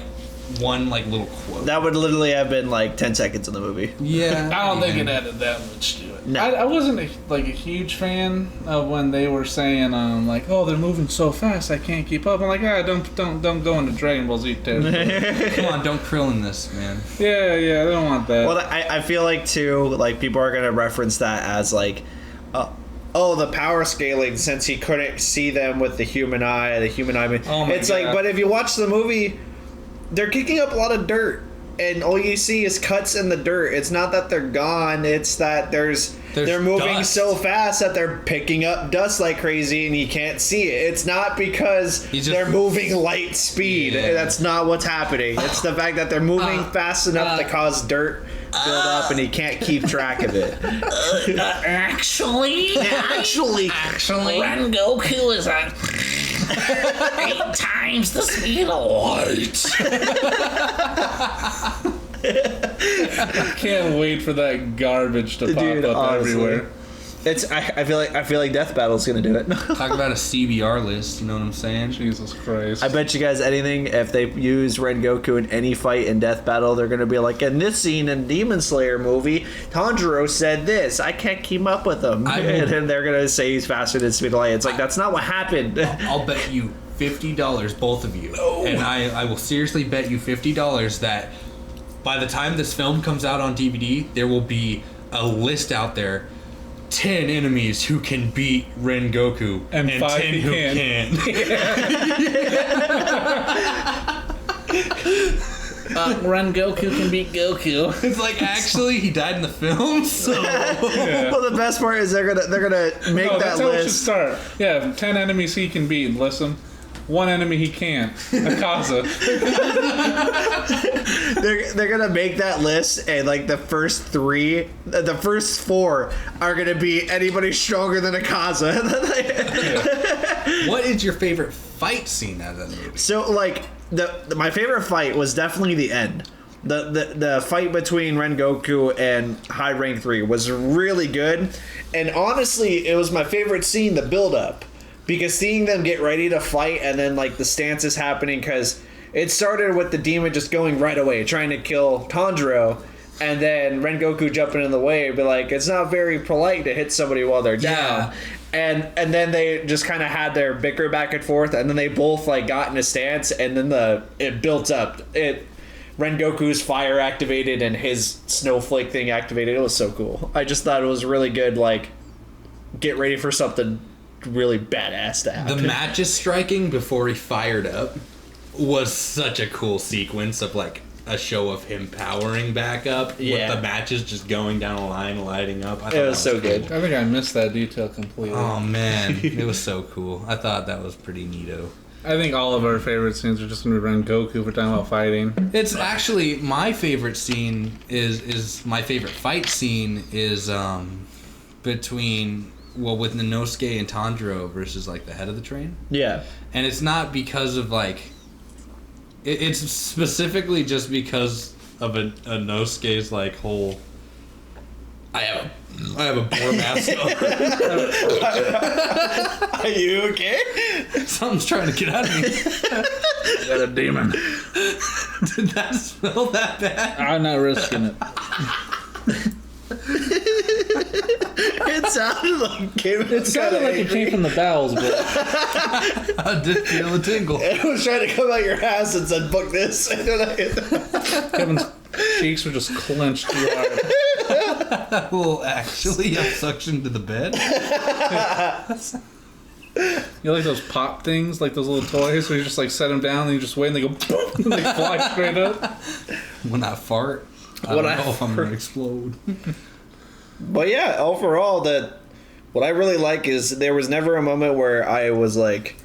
one like little quote. That would literally have been like 10 seconds in the movie. Yeah. I don't think it added that much to it. No. I wasn't a huge fan of when they were saying like, oh, they're moving so fast I can't keep up. I'm like, don't go into Dragon Ball Z territory. Come on, don't Krillin this, man. Yeah, I don't want that. Well, I feel like too, like people are gonna reference that as like, the power scaling since he couldn't see them with the human eye. Oh my It's God. like, but if you watch the movie, they're kicking up a lot of dirt, and all you see is cuts in the dirt. It's not that they're gone; it's that they're moving dust. so fast that they're picking up dust like crazy, and you can't see it. It's not because they're moving light speed. Yeah. That's not what's happening. It's the fact that they're moving fast enough to cause dirt build up, and he can't keep track of it. Actually, Ren Goku is at 8 times the speed of light. Can't wait for that garbage to pop up honestly. everywhere. I feel like Death Battle's gonna do it. Talk about a CBR list, you know what I'm saying? Jesus Christ. I bet you guys anything, if they use Rengoku in any fight in Death Battle, they're gonna be like, in this scene in Demon Slayer movie, Tanjiro said this, I can't keep up with him. And then they're gonna say he's faster than speed of light. It's like, that's not what happened. I'll bet you $50, both of you. And I will seriously bet you $50 that by the time this film comes out on DVD, there will be a list out there, 10 enemies who can beat Rengoku And 5 10 who who can't. Ren Goku can beat Goku. It's like, actually, he died in the film, so... Well, the best part is they're gonna make No, that that's how it should list. start. Yeah, 10 enemies he can beat. Listen, 1 enemy he can't. Akaza. They're gonna make that list, and like the first 4 are gonna be anybody stronger than Akaza. What is your favorite fight scene out of that movie? So like my favorite fight was definitely the end. The fight between Rengoku and High Rank 3 was really good, and honestly, it was my favorite scene. The build up, because seeing them get ready to fight, and then like the stance is happening, because it started with the demon just going right away, trying to kill Tanjiro, and then Rengoku jumping in the way, but like it's not very polite to hit somebody while they're down. Yeah. And then they just kind of had their bicker back and forth, and then they both like got in a stance, and then it built up. Rengoku's fire activated and his snowflake thing activated. It was so cool. I just thought it was really good. Like, get ready for something really badass to happen. The matches striking before he fired up was such a cool sequence of like a show of him powering back up with the matches just going down a line, lighting up. I thought It was so cool. good. I think I missed that detail completely. Oh man, it was so cool. I thought that was pretty neato. I think all of our favorite scenes are just going to be Rengoku if we're talking about fighting. It's actually my favorite scene is my favorite fight scene is between with Nanosuke and Tanjiro versus like the head of the train. Yeah. And it's not because of like it's specifically just because of a Nosuke's like whole I have a boar mask on. Are you okay? Something's trying to get out of me. Got a demon. Did that smell that bad? I'm not risking it. It sounded like It sounded like it came from the bowels, but I did feel a tingle. it was trying to come out your ass and said, "Book this." Kevin's cheeks were just clenched too hard. Well, actually, I'm suctioned to the bed. You know, like those pop things, like those little toys where you just like set them down and you just wait and they go boom, and they fly straight up. When I fart, I don't know if I'm gonna explode. But yeah, overall, what I really like is there was never a moment where I was like,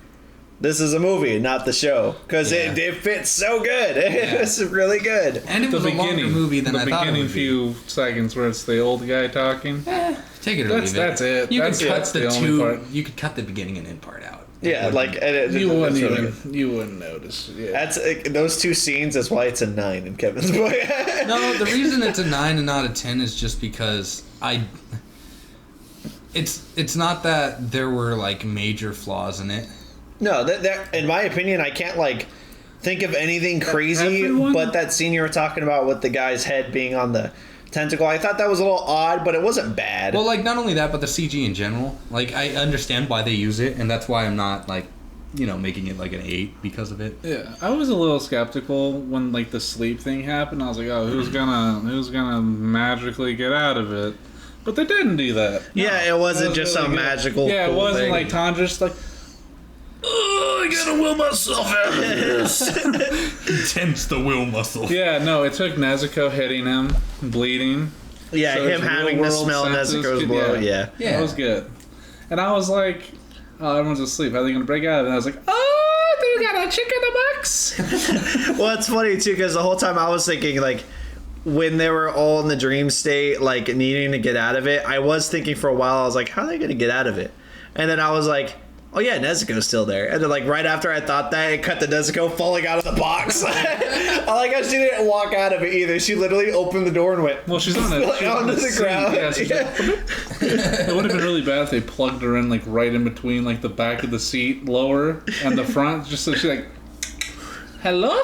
"This is a movie, not the show," because it fits so good. It's really good. And it was a longer movie than I thought it would be. few seconds where it's the old guy talking. Take it or leave it. That's it. You That's could cut the only two. part. You could cut the beginning and end part out. Yeah, like You wouldn't it's really even. good. You wouldn't notice. Yeah. That's those two scenes. That's why it's a 9 in Kevin's book. No, the reason it's a 9 and not a 10 is just because It's not that there were like major flaws in it. No, that in my opinion, I can't like think of anything crazy. everyone? But that scene you were talking about with the guy's head being on the tentacle. I thought that was a little odd, but it wasn't bad. Well, like, not only that, but the CG in general. Like, I understand why they use it, and that's why I'm not, like, you know, making it like an 8 because of it. Yeah, I was a little skeptical when like the sleep thing happened. I was like, oh, who's gonna magically get out of it? But they didn't do that. Yeah, it wasn't just really some good. magical. Yeah, it cool wasn't thing. like Tanjiro just like, oh, I gotta will myself out of this. Tense the will muscle. Yeah, no, it took Nezuko hitting him, bleeding. Yeah, So him his having to real-world smell senses Nezuko's could- blood. yeah. Yeah. That was good. And I was like, oh, everyone's asleep. How are they gonna break out of it? And I was like, oh, they got a chick in the box. Well, it's funny too because the whole time I was thinking like when they were all in the dream state, like needing to get out of it. I was thinking for a while. I was like, how are they gonna get out of it? And then I was like, oh yeah, Nezuko's still there. And then like right after I thought that, it cut to Nezuko falling out of the box. I like how she didn't walk out of it either. She literally opened the door and went. Well, she's on like, onto the seat. ground. Yeah, she's like, it would have been really bad if they plugged her in like right in between like the back of the seat lower and the front, just so she like, hello,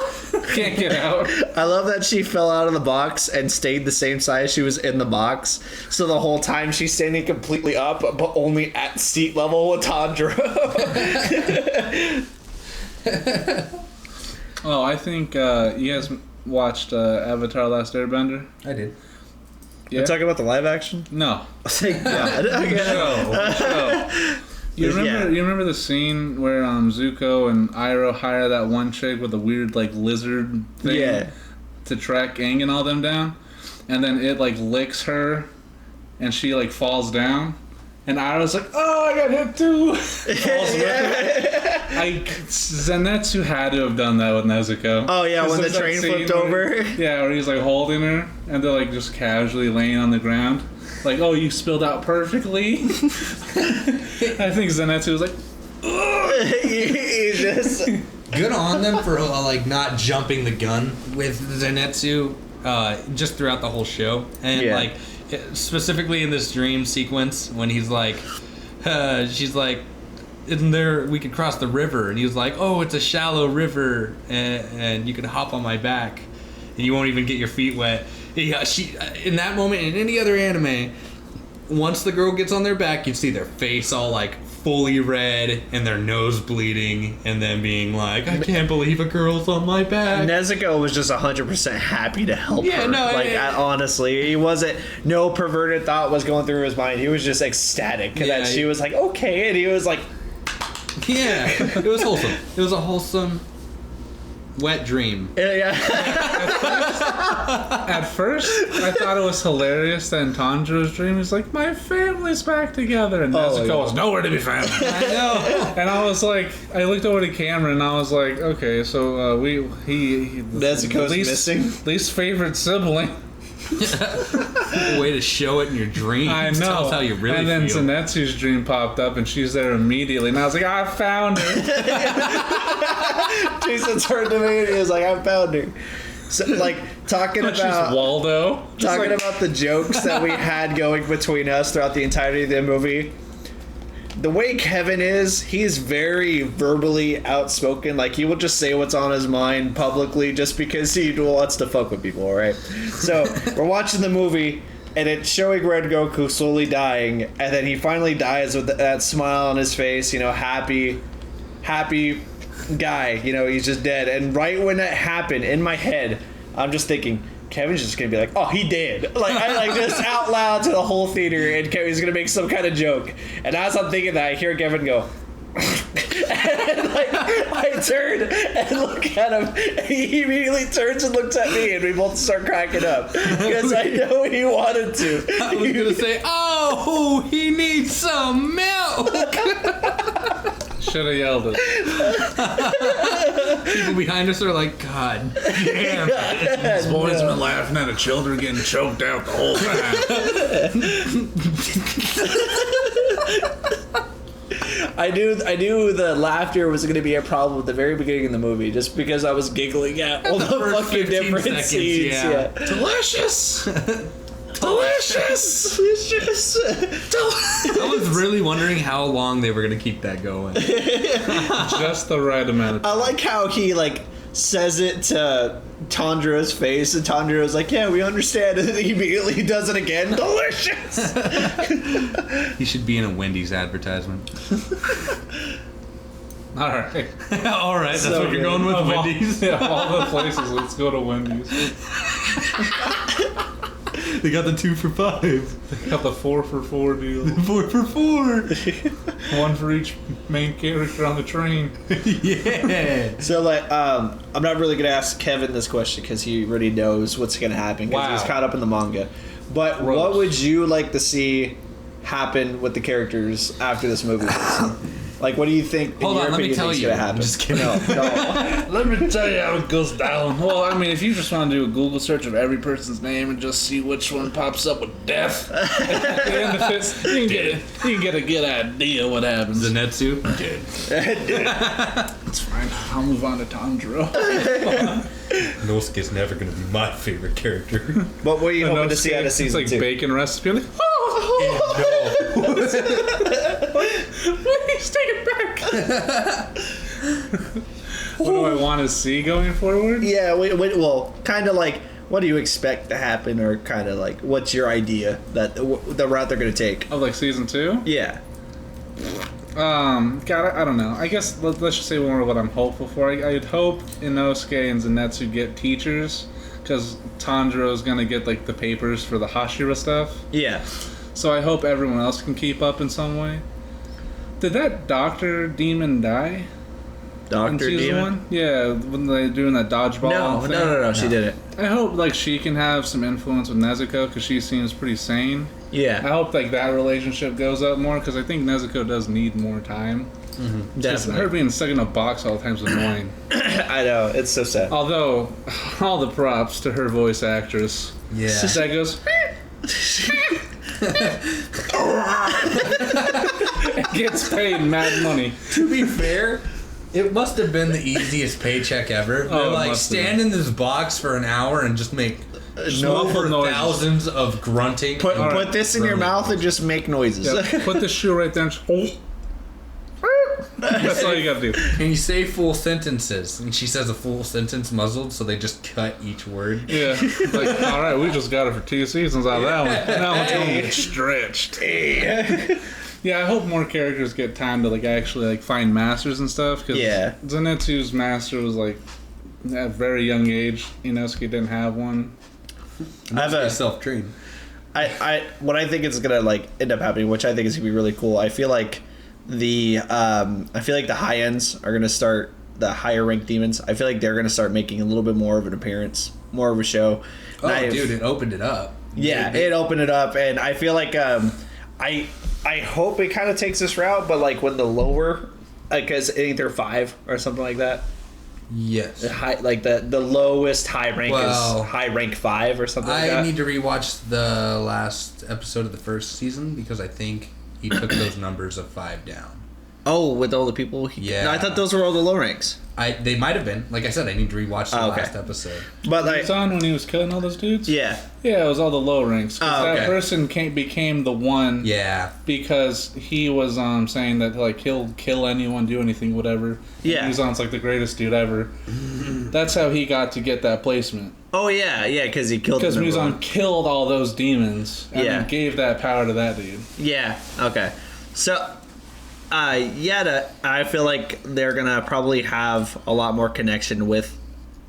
can't get out. I love that she fell out of the box and stayed the same size she was in the box. So the whole time she's standing completely up, but only at seat level with Tanjiro. Oh, I think you guys watched Avatar: Last Airbender. I did. Yeah. You're talking about the live action? No. Thank God. Okay. Show. You remember? Yeah. You remember the scene where Zuko and Iroh hire that one chick with a weird like lizard thing Yeah. to track Aang and all them down, and then it like licks her, and she like falls down, and Iroh's like, "Oh, I got hit too." Falls with her. Zenitsu had to have done that with Nezuko. Oh yeah, 'Cause when the there's that train scene flipped where- over. Yeah, where he's like holding her, and they're like just casually laying on the ground. Like, oh, you spilled out perfectly. I think Zenitsu was like, He just Good on them for like not jumping the gun with Zenitsu just throughout the whole show, and Yeah. like specifically in this dream sequence when he's like, she's like, "Isn't there? We could cross the river," and he was like, "Oh, it's a shallow river, and you can hop on my back, and you won't even get your feet wet." Yeah, she in that moment in any other anime, once the girl gets on their back, you see their face all like fully red and their nose bleeding, and then being like, "I can't believe a girl's on my back." Nezuko was just 100% happy to help Yeah, her. no, like honestly, he wasn't. No perverted thought was going through his mind. He was just ecstatic Yeah, that she was like okay, and he was like, Yeah, it was wholesome. It was a wholesome, wet dream. yeah. at first, I thought it was hilarious that in Tanjiro's dream, he's like, my family's back together, and Nezuko yeah. was nowhere to be found. I know. And I was like, I looked over to Camrin, and I was like, okay, so he Nezuko's missing? least favorite sibling. Way to show it in your dreams. I know. Tell us how you really and then feel. Zenitsu's dream popped up, and she's there immediately, and I was like, I found her. Jason turned to me and he was like, I found her. So, like, talking But she's about Waldo. Just talking like, about the jokes that we had going between us throughout the entirety of the movie. The way Kevin is, he's very verbally outspoken. Like, he will just say what's on his mind publicly just because he wants to fuck with people, right? So, we're watching the movie, and it's showing Red Goku slowly dying, and then he finally dies with that smile on his face, you know, happy guy, you know, he's just dead. And right when that happened, in my head, I'm just thinking, Kevin's just gonna be like, oh, he did. Like, I like just out loud to the whole theater, and Kevin's gonna make some kind of joke. And as I'm thinking that, I hear Kevin go, and like, I turn and look at him, and he immediately turns and looks at me, and we both start cracking up because I know he wanted to. I was gonna say, "Oh, he needs some milk." should have yelled it. People behind us are like, "God damn!" This boy's been laughing at the children getting choked out the whole time. I knew the laughter was going to be a problem at the very beginning of the movie, just because I was giggling at all the first fucking 15 different seconds, scenes. yeah. Delicious! Delicious! Delicious. I was really wondering how long they were gonna keep that going. Just the right amount of I like how he like says it to Tanjiro's face, and Tanjiro's like, "Yeah, we understand." And then he immediately does it again. Delicious. He should be in a Wendy's advertisement. All right. All right, that's So what you're good. going with, Of all- Wendy's. Yeah, of all the places, let's go to Wendy's. They got the 2 for $5. They got the 4 for $4 deal. 4 for $4. One for each main character on the train. Yeah. So like, I'm not really gonna ask Kevin this question because he already knows what's gonna happen because he's Wow. caught up in the manga. But Gross. what would you like to see happen with the characters after this movie? Like, what do you think? in Hold your on, let me opinion, tell think's you. Gonna happen? I'm just kidding. No, no. Let me tell you how it goes down. Well, I mean, if you just want to do a Google search of every person's name and just see which one pops up with death, at the end of it, you can get a good idea what happens. Zenitsu? It's fine. I'll move on to Tanjiro. Nosuke's never going to be my favorite character. What were you hoping to see out of It's season like 2? bacon recipe. Like, No. please take it back. What do I want to see going forward? Yeah, well, kind of like, what do you expect to happen, or kind of like, what's your idea that the route they're gonna take? Oh, like season 2? Yeah. God, I don't know. I guess let's just say more of what I'm hopeful for. I'd hope Inosuke and Zenitsu get teachers, because Tanjiro's gonna get like the papers for the Hashira stuff. Yeah. So I hope everyone else can keep up in some way. Did that doctor demon die in Doctor season Demon. 1? Yeah, when they're doing that dodgeball No, thing. no, she didn't. I hope like she can have some influence with Nezuko because she seems pretty sane. I Yeah, hope like that relationship goes up more because I think Nezuko does need more time. Just her definitely. being stuck in a box all the time is annoying. I know, it's so sad. Although, all the props to her voice actress. Yeah. That goes. Gets paid mad money. To be fair, it must have been the easiest paycheck ever. Oh, They it like must have stand in this box for an hour and just make muffled noises. thousands of grunting. Put and put this in your groaning. mouth and just make noises. Yeah, put the shoe right there and just, that's all you gotta do. And you say full sentences, and she says a full sentence muzzled, so they just cut each word. Yeah. Like, alright, we just got it for 2 seasons out of that one. Now it's gonna get stretched. Yeah, I hope more characters get time to like actually like find masters and stuff. Cause Yeah. Zenitsu's master was like at a very young age. Inosuke didn't have one. I have a Self-trained. what I think is gonna like end up happening, which I think is gonna be really cool. I feel like the high ends are gonna start, the higher ranked demons. I feel like they're gonna start making a little bit more of an appearance, more of a show. Oh, And dude, it opened it up. Yeah, it opened it up, and I feel like I hope it kind of takes this route, but like when the lower, because either 5 or something like that. Yes. Like the lowest high rank Well, is high rank 5 or something like I that. need to rewatch the last episode of the first season because I think he took those numbers of 5 down. Oh, with all the people. Yeah. No, I thought those were all the low ranks. They might have been. Like I said, I need to rewatch the Okay. last episode. But It like, was on when he was killing all those dudes? yeah, Yeah, it was all the low ranks. 'Cause Oh, that okay. person became the one Yeah. because he was saying that like he'll kill anyone, do anything, whatever. Yeah. Muzan's like the greatest dude ever. That's how he got to get that placement. oh yeah, because he killed. Because the number Muzan one. killed all those demons and Yeah. then gave that power to that dude. Yeah. Okay. So, I feel like they're gonna probably have a lot more connection with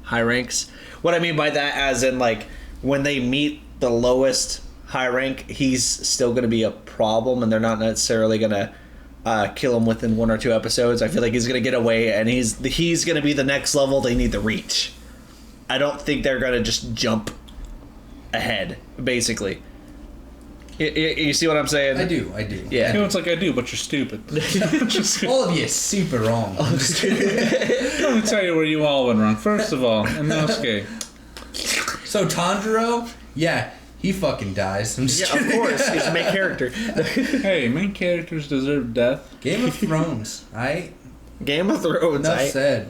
high ranks. What I mean by that, as in like when they meet the lowest high rank, he's still gonna be a problem, and they're not necessarily gonna kill him within 1 or 2 episodes. I feel like he's gonna get away, and he's gonna be the next level they need to reach. I don't think they're gonna just jump ahead, basically. You see what I'm saying? I do. Yeah. You know, it's like I do, but you're stupid. Just, All of you is super wrong. let me tell you where you all went wrong. First of all, Inosuke. So Tanjiro, yeah, he fucking dies. I'm just Yeah, of kidding. course. He's a main character. Hey, main characters deserve death. Game of Thrones. Game of Thrones. Enough said.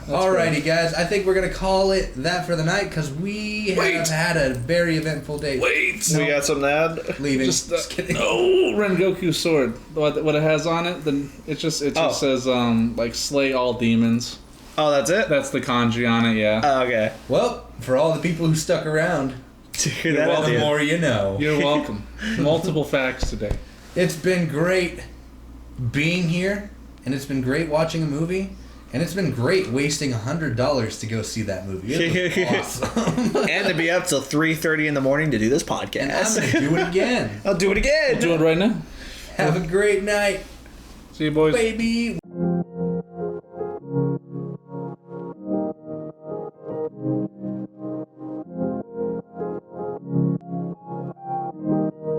Alrighty, guys. I think we're gonna call it that for the night because we have had a very eventful day. Wait. We got something to add? Leaving. Just kidding. no Rengoku's sword. What it has on it? Then it just Oh. says like slay all demons. Oh, that's it? That's the kanji on it, yeah. Oh, okay. Well, for all the people who stuck around, You're the more you know. You're welcome. Multiple facts today. It's been great being here, and it's been great watching a movie, and it's been great wasting $100 to go see that movie. It was awesome. And to be up till 3:30 in the morning to do this podcast. And I'm going to do it again. I'll do it again. We'll do it right now. Have a great night, See you, boys. baby.